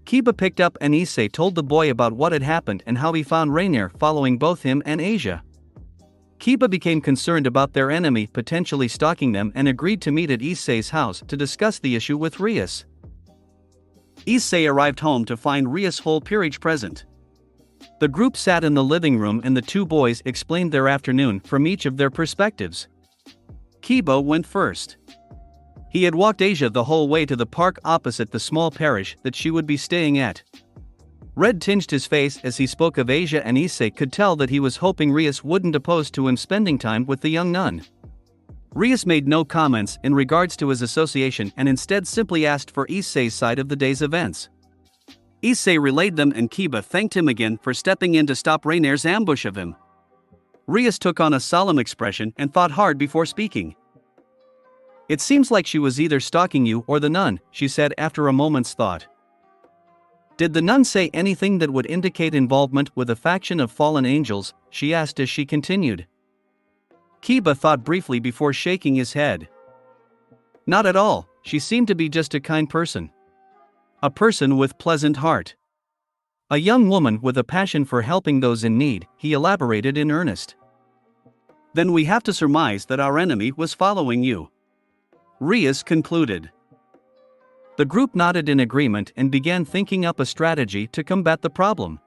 [SPEAKER 1] Kiba picked up and Issei told the boy about what had happened and how he found Rainier following both him and Asia. Kiba became concerned about their enemy potentially stalking them and agreed to meet at Issei's house to discuss the issue with Rias. Issei arrived home to find Rias' whole peerage present. The group sat in the living room and the two boys explained their afternoon from each of their perspectives. Kiba went first. He had walked Asia the whole way to the park opposite the small parish that she would be staying at. Red tinged his face as he spoke of Asia, and Issei could tell that he was hoping Rias wouldn't oppose to him spending time with the young nun. Rias made no comments in regards to his association and instead simply asked for Issei's side of the day's events. Issei relayed them and Kiba thanked him again for stepping in to stop Rainier's ambush of him. Rias took on a solemn expression and thought hard before speaking. "It seems like she was either stalking you or the nun," she said after a moment's thought. "Did the nun say anything that would indicate involvement with a faction of fallen angels?" she asked as she continued. Kiba thought briefly before shaking his head. "Not at all, she seemed to be just a kind person. A person with pleasant heart. A young woman with a passion for helping those in need," he elaborated in earnest. "Then we have to surmise that our enemy was following you," Rias concluded. The group nodded in agreement and began thinking up a strategy to combat the problem.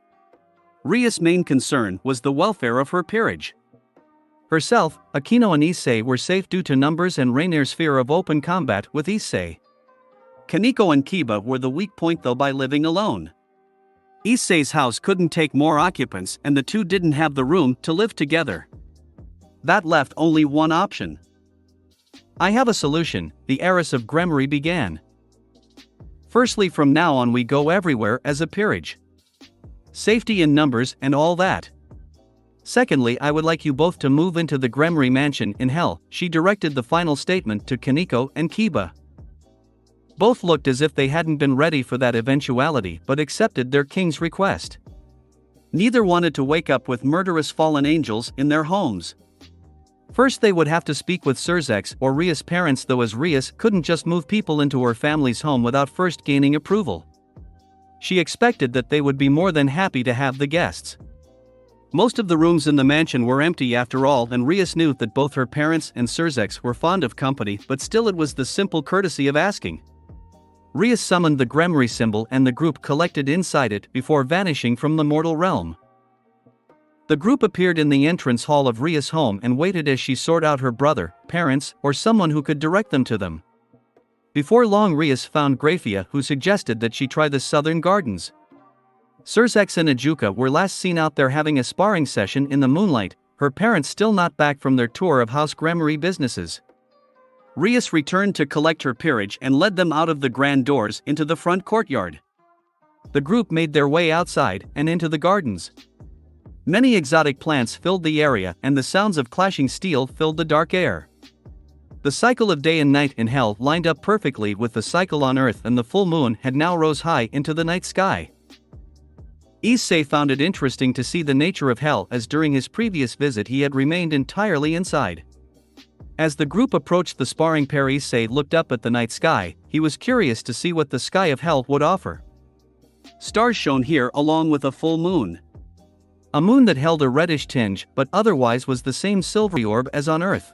[SPEAKER 1] Rias' main concern was the welfare of her peerage. Herself, Akino and Issei were safe due to numbers and Rainier's fear of open combat with Issei. Kaneko and Kiba were the weak point though by living alone. Issei's house couldn't take more occupants and the two didn't have the room to live together. That left only one option. "I have a solution," the heiress of Gremory began. "Firstly, from now on we go everywhere as a peerage. Safety in numbers and all that. Secondly, I would like you both to move into the Gremory mansion in Hell," she directed the final statement to Kaneko and Kiba. Both looked as if they hadn't been ready for that eventuality but accepted their king's request. Neither wanted to wake up with murderous fallen angels in their homes. First they would have to speak with Surzex or Rias' parents, though, as Rias couldn't just move people into her family's home without first gaining approval. She expected that they would be more than happy to have the guests. Most of the rooms in the mansion were empty after all, and Rias knew that both her parents and Surzex were fond of company, but still it was the simple courtesy of asking. Rias summoned the Gremory symbol and the group collected inside it before vanishing from the mortal realm. The group appeared in the entrance hall of Rias' home and waited as she sought out her brother, parents, or someone who could direct them to them. Before long Rias found Grafia, who suggested that she try the southern gardens. Surzex and Ajuka were last seen out there having a sparring session in the moonlight, her parents still not back from their tour of House Gremory businesses. Rias returned to collect her peerage and led them out of the grand doors into the front courtyard. The group made their way outside and into the gardens. Many exotic plants filled the area and the sounds of clashing steel filled the dark air. The cycle of day and night in Hell lined up perfectly with the cycle on Earth, and the full moon had now rose high into the night sky. Issei found it interesting to see the nature of Hell, as during his previous visit he had remained entirely inside. As the group approached the sparring pair, Issei looked up at the night sky. He was curious to see what the sky of Hell would offer. Stars shone here along with a full moon. A moon that held a reddish tinge but otherwise was the same silvery orb as on Earth.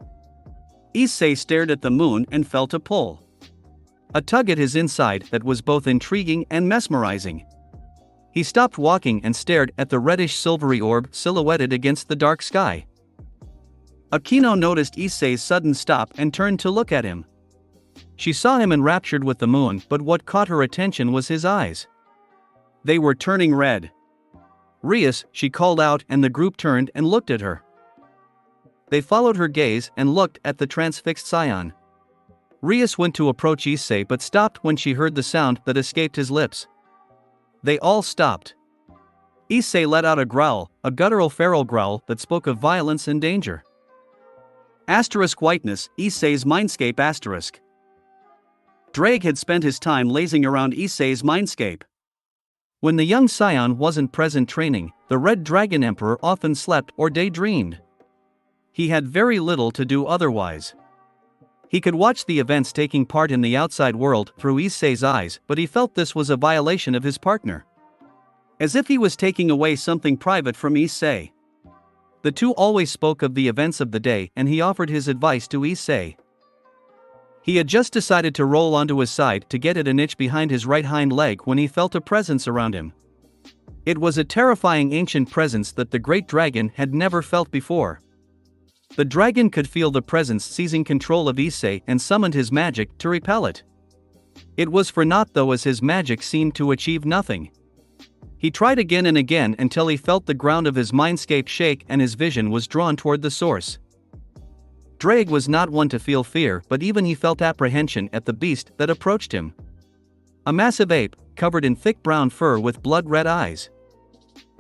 [SPEAKER 1] Issei stared at the moon and felt a pull. A tug at his inside that was both intriguing and mesmerizing. He stopped walking and stared at the reddish silvery orb silhouetted against the dark sky. Akino noticed Issei's sudden stop and turned to look at him. She saw him enraptured with the moon, but what caught her attention was his eyes. They were turning red. "Rias," she called out, and the group turned and looked at her. They followed her gaze and looked at the transfixed saiyan. Rias went to approach Issei but stopped when she heard the sound that escaped his lips. They all stopped. Issei let out a growl, a guttural feral growl that spoke of violence and danger. Whiteness, Issei's mindscape. Drake had spent his time lazing around Issei's mindscape. When the young scion wasn't present training, the Red Dragon Emperor often slept or daydreamed. He had very little to do otherwise. He could watch the events taking part in the outside world through Issei's eyes, but he felt this was a violation of his partner. As if he was taking away something private from Issei. The two always spoke of the events of the day, and he offered his advice to Issei. He had just decided to roll onto his side to get at an itch behind his right hind leg when he felt a presence around him. It was a terrifying ancient presence that the great dragon had never felt before. The dragon could feel the presence seizing control of Issei and summoned his magic to repel it. It was for naught though, as his magic seemed to achieve nothing. He tried again and again until he felt the ground of his mindscape shake and his vision was drawn toward the source. Drake was not one to feel fear, but even he felt apprehension at the beast that approached him. A massive ape, covered in thick brown fur with blood-red eyes.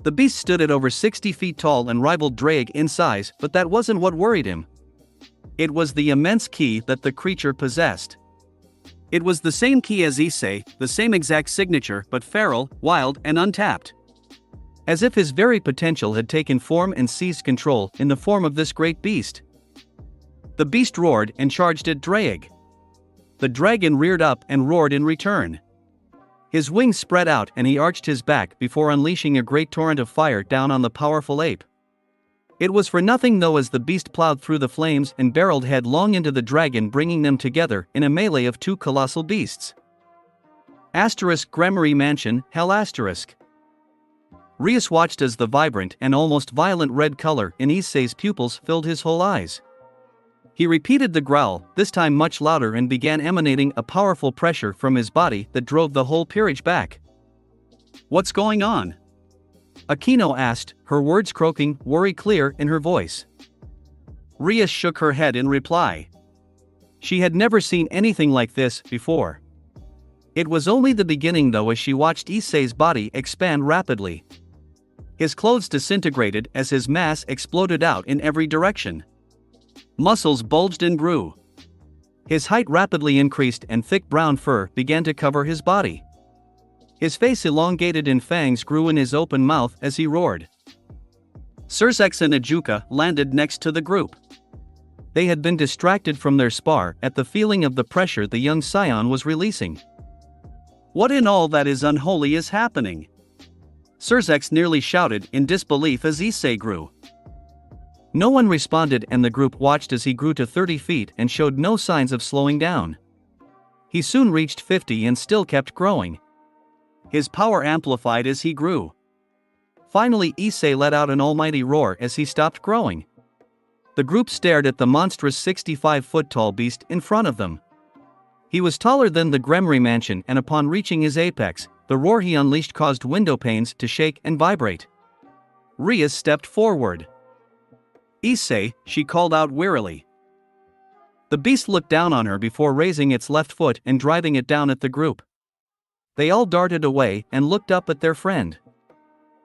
[SPEAKER 1] The beast stood at over 60 feet tall and rivaled Drake in size, but that wasn't what worried him. It was the immense ki that the creature possessed. It was the same ki as Issei, the same exact signature, but feral, wild, and untapped. As if his very potential had taken form and seized control in the form of this great beast. The beast roared and charged at Drake. The dragon reared up and roared in return. His wings spread out and he arched his back before unleashing a great torrent of fire down on the powerful ape. It was for nothing though, as the beast plowed through the flames and barreled headlong into the dragon, bringing them together in a melee of two colossal beasts. Gremory Mansion, Hell. Rias watched as the vibrant and almost violent red color in Issei's pupils filled his whole eyes. He repeated the growl, this time much louder, and began emanating a powerful pressure from his body that drove the whole peerage back. "What's going on?" Akino asked, her words croaking, worry clear in her voice. Rias shook her head in reply. She had never seen anything like this before. It was only the beginning though, as she watched Issei's body expand rapidly. His clothes disintegrated as his mass exploded out in every direction. Muscles bulged and grew. His height rapidly increased and thick brown fur began to cover his body. His face elongated and fangs grew in his open mouth as he roared. Surzex and Ajuka landed next to the group. They had been distracted from their spar at the feeling of the pressure the young scion was releasing. "What in all that is unholy is happening?" Surzex nearly shouted in disbelief as Issei grew. No one responded, and the group watched as he grew to 30 feet and showed no signs of slowing down. He soon reached 50 and still kept growing. His power amplified as he grew. Finally, Issei let out an almighty roar as he stopped growing. The group stared at the monstrous 65-foot-tall beast in front of them. He was taller than the Gremory mansion, and upon reaching his apex, the roar he unleashed caused window panes to shake and vibrate. Rias stepped forward. "Issei," she called out wearily. The beast looked down on her before raising its left foot and driving it down at the group. They all darted away and looked up at their friend.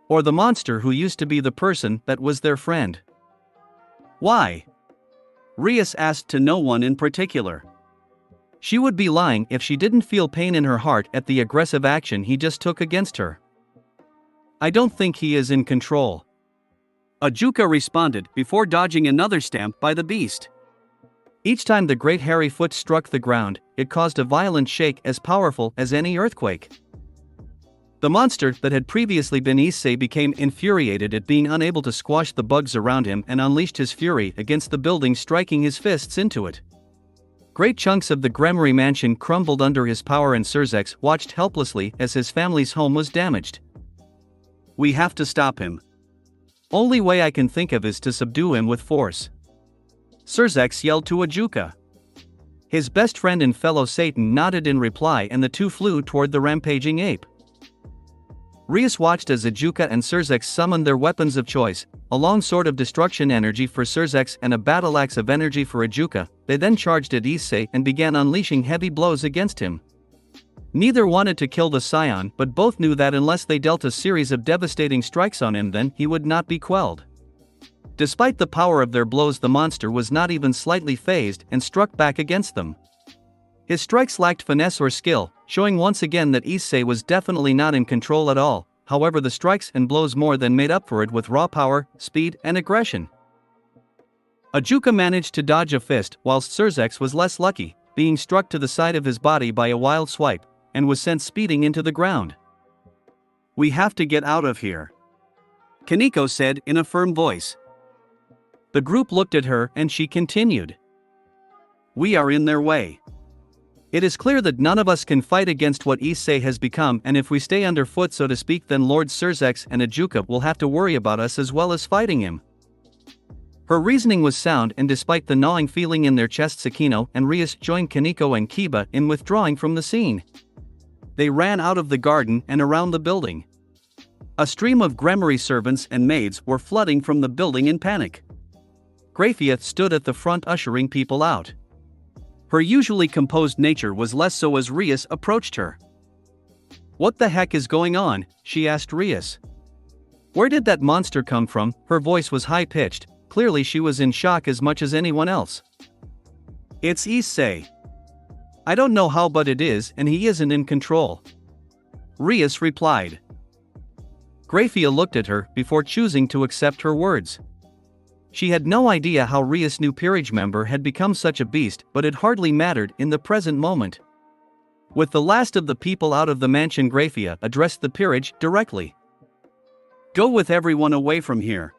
[SPEAKER 1] Or the monster who used to be the person that was their friend. "Why?" Rias asked, to no one in particular. She would be lying if she didn't feel pain in her heart at the aggressive action he just took against her. "I don't think he is in control," Ajuka responded before dodging another stamp by the beast. Each time the great hairy foot struck the ground, it caused a violent shake as powerful as any earthquake. The monster that had previously been Issei became infuriated at being unable to squash the bugs around him and unleashed his fury against the building, striking his fists into it. Great chunks of the Gremory mansion crumbled under his power, and Surzex watched helplessly as his family's home was damaged. "We have to stop him. Only way I can think of is to subdue him with force," Surzex yelled to Ajuka. His best friend and fellow Satan nodded in reply, and the two flew toward the rampaging ape. Rias watched as Ajuka and Surzex summoned their weapons of choice, a long sword of destruction energy for Surzex and a battle axe of energy for Ajuka. They then charged at Issei and began unleashing heavy blows against him. Neither wanted to kill the scion, but both knew that unless they dealt a series of devastating strikes on him, then he would not be quelled. Despite the power of their blows, the monster was not even slightly fazed and struck back against them. His strikes lacked finesse or skill, showing once again that Issei was definitely not in control at all. However, the strikes and blows more than made up for it with raw power, speed, and aggression. Ajuka managed to dodge a fist, whilst Surzex was less lucky, being struck to the side of his body by a wild swipe, and was sent speeding into the ground. "We have to get out of here," Kaneko said in a firm voice. The group looked at her and she continued. "We are in their way. It is clear that none of us can fight against what Issei has become, and if we stay underfoot, so to speak, then Lord Surzex and Ajuka will have to worry about us as well as fighting him." Her reasoning was sound, and despite the gnawing feeling in their chests, Akino and Rias joined Kaneko and Kiba in withdrawing from the scene. They ran out of the garden and around the building. A stream of Gremory servants and maids were flooding from the building in panic. Grafia stood at the front ushering people out. Her usually composed nature was less so as Rias approached her. "What the heck is going on?" she asked Rias. "Where did that monster come from?" Her voice was high-pitched, clearly she was in shock as much as anyone else. "It's Issei. I don't know how, but it is, and he isn't in control," Rias replied. Grafia looked at her before choosing to accept her words. She had no idea how Rias' new peerage member had become such a beast, but it hardly mattered in the present moment. With the last of the people out of the mansion, Grafia addressed the peerage directly. "Go with everyone away from here.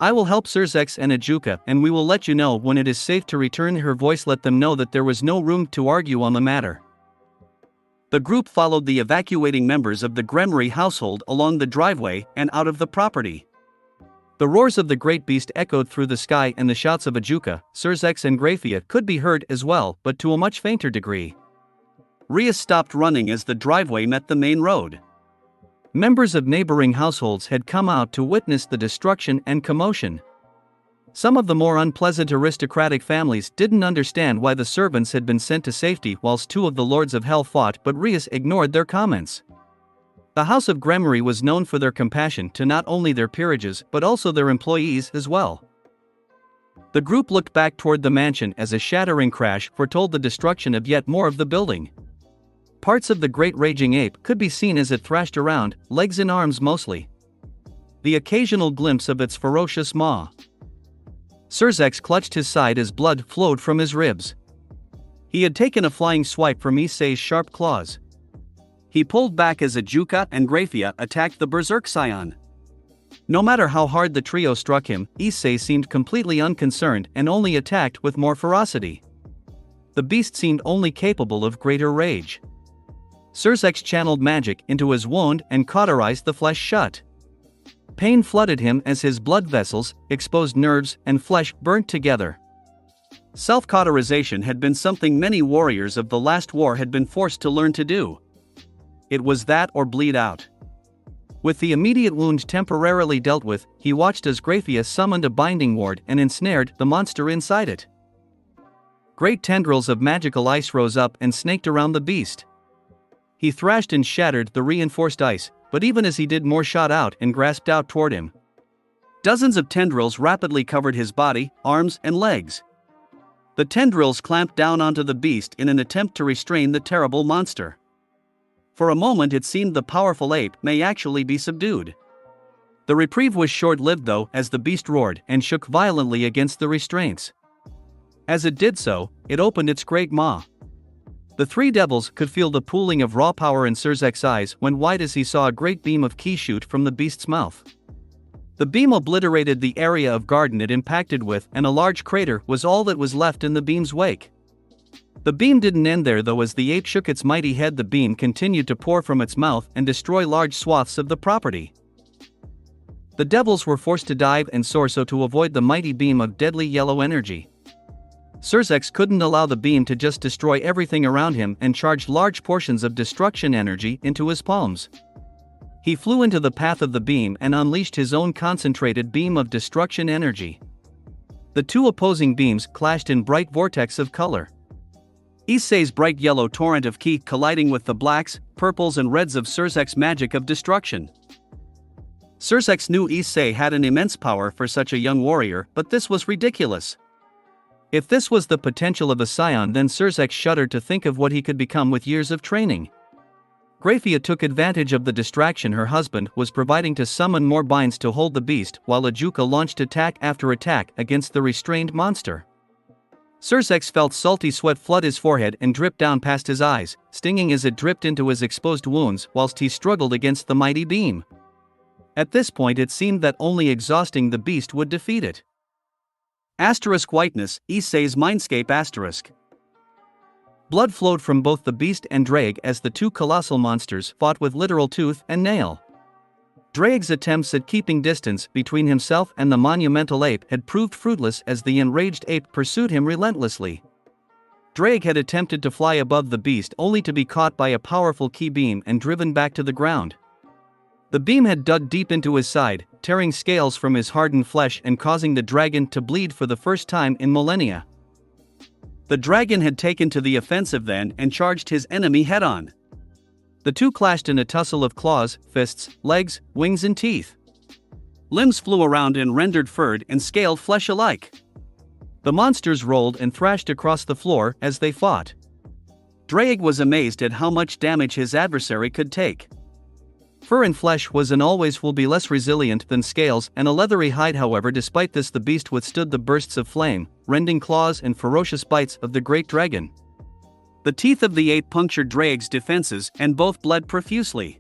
[SPEAKER 1] I will help Surzex and Ajuka, and we will let you know when it is safe to return." Her voice let them know that there was no room to argue on the matter. The group followed the evacuating members of the Gremry household along the driveway and out of the property. The roars of the great beast echoed through the sky, and the shouts of Ajuka, Surzex and Grafia could be heard as well, but to a much fainter degree. Rias stopped running as the driveway met the main road. Members of neighboring households had come out to witness the destruction and commotion. Some of the more unpleasant aristocratic families didn't understand why the servants had been sent to safety whilst two of the Lords of Hell fought, but Rias ignored their comments. The House of Gremry was known for their compassion to not only their peerages but also their employees as well. The group looked back toward the mansion as a shattering crash foretold the destruction of yet more of the building. Parts of the great raging ape could be seen as it thrashed around, legs and arms mostly. The occasional glimpse of its ferocious maw. Surzex clutched his side as blood flowed from his ribs. He had taken a flying swipe from issei's sharp claws. He pulled back as Ajuka and Grafia attacked the berserk saiyan. No matter how hard the trio struck him, Issei seemed completely unconcerned and only attacked with more ferocity. The beast seemed only capable of greater rage. Surzex channeled magic into his wound and cauterized the flesh shut. Pain flooded him as his blood vessels, exposed nerves, and flesh burnt together. Self-cauterization had been something many warriors of the last war had been forced to learn to do. It was that or bleed out. With the immediate wound temporarily dealt with, he watched as Grafia summoned a binding ward and ensnared the monster inside it. Great tendrils of magical ice rose up and snaked around the beast. He thrashed and shattered the reinforced ice, but even as he did, more shot out and grasped out toward him. Dozens of tendrils rapidly covered his body, arms, and legs. The tendrils clamped down onto the beast in an attempt to restrain the terrible monster. For a moment it seemed the powerful ape may actually be subdued. The reprieve was short-lived though, as the beast roared and shook violently against the restraints. As it did so, it opened its great maw. The three devils could feel the pooling of raw power in Surzek's eyes when wide as he saw a great beam of ki shoot from the beast's mouth. The beam obliterated the area of garden it impacted with, and a large crater was all that was left in the beam's wake. The beam didn't end there though. As the ape shook its mighty head, the beam continued to pour from its mouth and destroy large swaths of the property. The devils were forced to dive and soar so to avoid the mighty beam of deadly yellow energy. Surzex couldn't allow the beam to just destroy everything around him and charged large portions of destruction energy into his palms. He flew into the path of the beam and unleashed his own concentrated beam of destruction energy. The two opposing beams clashed in bright vortex of color. Issei's bright yellow torrent of ki colliding with the blacks, purples and reds of Surzek's magic of destruction. Surzex knew Issei had an immense power for such a young warrior, but this was ridiculous. If this was the potential of a scion, then Surzex shuddered to think of what he could become with years of training. Grafia took advantage of the distraction her husband was providing to summon more binds to hold the beast, while Ajuka launched attack after attack against the restrained monster. Surzex felt salty sweat flood his forehead and drip down past his eyes, stinging as it dripped into his exposed wounds whilst he struggled against the mighty beam. At this point it seemed that only exhausting the beast would defeat it. Whiteness, Issei's mindscape. Blood flowed from both the beast and Drake as the two colossal monsters fought with literal tooth and nail. Drake's attempts at keeping distance between himself and the monumental ape had proved fruitless as the enraged ape pursued him relentlessly. Drake had attempted to fly above the beast only to be caught by a powerful ki beam and driven back to the ground. The beam had dug deep into his side, tearing scales from his hardened flesh and causing the dragon to bleed for the first time in millennia. The dragon had taken to the offensive then and charged his enemy head-on. The two clashed in a tussle of claws, fists, legs, wings and teeth. Limbs flew around and rendered furred and scaled flesh alike. The monsters rolled and thrashed across the floor as they fought. Drake was amazed at how much damage his adversary could take. Fur and flesh was and always will be less resilient than scales and a leathery hide. However, despite this, the beast withstood the bursts of flame, rending claws and ferocious bites of the great dragon. The teeth of the ape punctured Drake's defenses and both bled profusely.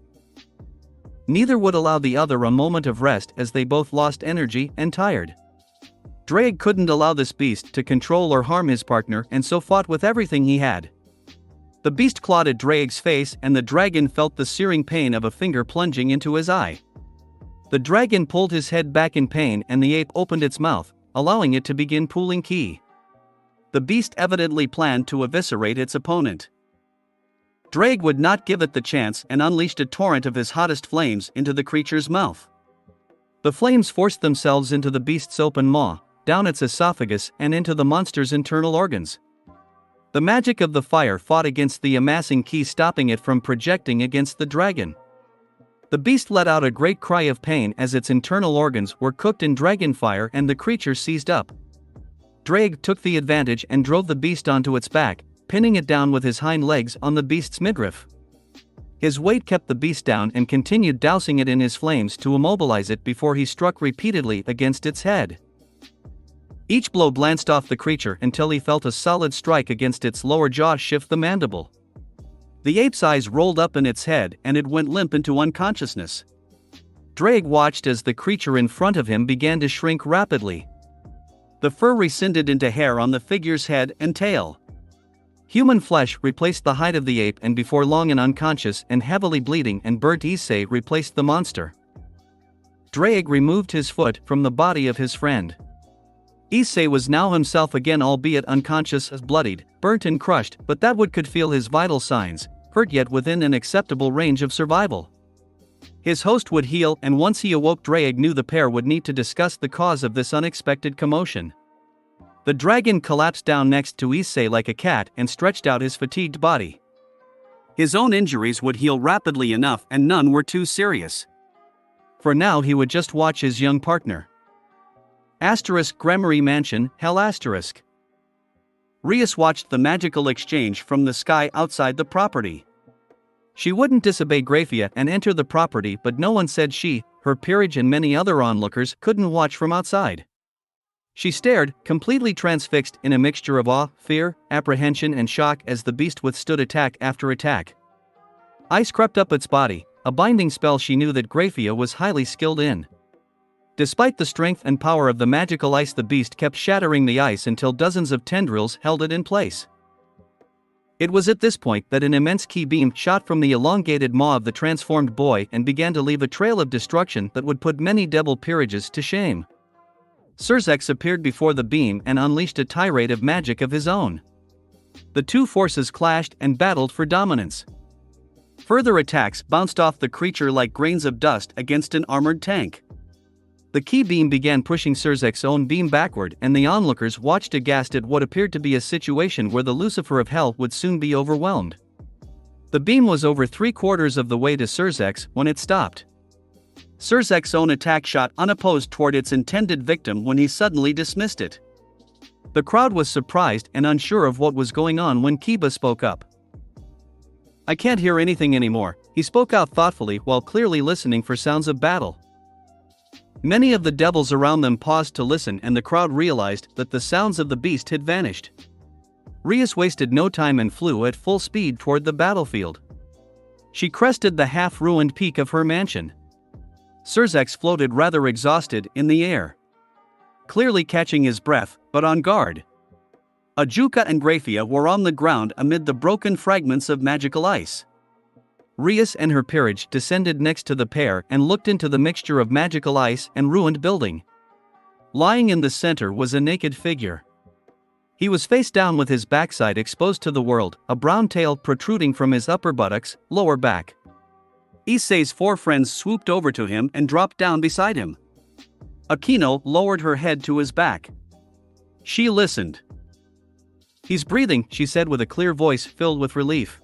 [SPEAKER 1] Neither would allow the other a moment of rest as they both lost energy and tired. Drake couldn't allow this beast to control or harm his partner and so fought with everything he had. The beast clawed at Drake's face and the dragon felt the searing pain of a finger plunging into his eye. The dragon pulled his head back in pain and the ape opened its mouth, allowing it to begin pooling ki. The beast evidently planned to eviscerate its opponent. Drake would not give it the chance and unleashed a torrent of his hottest flames into the creature's mouth. The flames forced themselves into the beast's open maw, down its esophagus and into the monster's internal organs. The magic of the fire fought against the amassing ki, stopping it from projecting against the dragon. The beast let out a great cry of pain as its internal organs were cooked in dragon fire and the creature seized up. Drake took the advantage and drove the beast onto its back, pinning it down with his hind legs on the beast's midriff. His weight kept the beast down and continued dousing it in his flames to immobilize it before he struck repeatedly against its head. Each blow glanced off the creature until he felt a solid strike against its lower jaw shift the mandible. The ape's eyes rolled up in its head and it went limp into unconsciousness. Drake watched as the creature in front of him began to shrink rapidly. The fur rescinded into hair on the figure's head and tail. Human flesh replaced the hide of the ape, and before long an unconscious and heavily bleeding and burnt issei replaced the monster. Drake removed his foot from the body of his friend. Issei was now himself again, albeit unconscious, bloodied, burnt and crushed, but that would could feel his vital signs, hurt yet within an acceptable range of survival. His host would heal, and once he awoke Drake knew the pair would need to discuss the cause of this unexpected commotion. The dragon collapsed down next to Issei like a cat and stretched out his fatigued body. His own injuries would heal rapidly enough and none were too serious. For now he would just watch his young partner. Gramarye Mansion, Hell *. Rias watched the magical exchange from the sky outside the property. She wouldn't disobey Grafia and enter the property, but no one said she, her peerage and many other onlookers couldn't watch from outside. She stared, completely transfixed in a mixture of awe, fear, apprehension and shock as the beast withstood attack after attack. Ice crept up its body, a binding spell she knew that Grafia was highly skilled in. Despite the strength and power of the magical ice, the beast kept shattering the ice until dozens of tendrils held it in place. It was at this point that an immense ki beam shot from the elongated maw of the transformed boy and began to leave a trail of destruction that would put many devil peerages to shame. Surzex appeared before the beam and unleashed a tirade of magic of his own. The two forces clashed and battled for dominance. Further attacks bounced off the creature like grains of dust against an armored tank. The ki beam began pushing Surzex's own beam backward, and the onlookers watched aghast at what appeared to be a situation where the Lucifer of Hell would soon be overwhelmed. The beam was over 3/4 of the way to Surzex when it stopped. Surzex's own attack shot unopposed toward its intended victim when he suddenly dismissed it. The crowd was surprised and unsure of what was going on when Kiba spoke up. "I can't hear anything anymore," he spoke out thoughtfully while clearly listening for sounds of battle. Many of the devils around them paused to listen, and the crowd realized that the sounds of the beast had vanished. Rias wasted no time and flew at full speed toward the battlefield. She crested the half-ruined peak of her mansion. Surzex floated rather exhausted in the air, clearly catching his breath, but on guard. Ajuka and Grafia were on the ground amid the broken fragments of magical ice. Rias and her peerage descended next to the pair and looked into the mixture of magical ice and ruined building. Lying in the center was a naked figure. He was face down with his backside exposed to the world, a brown tail protruding from his upper buttocks, lower back. Issei's 4 friends swooped over to him and dropped down beside him. Akino lowered her head to his back. She listened. "He's breathing," she said with a clear voice filled with relief.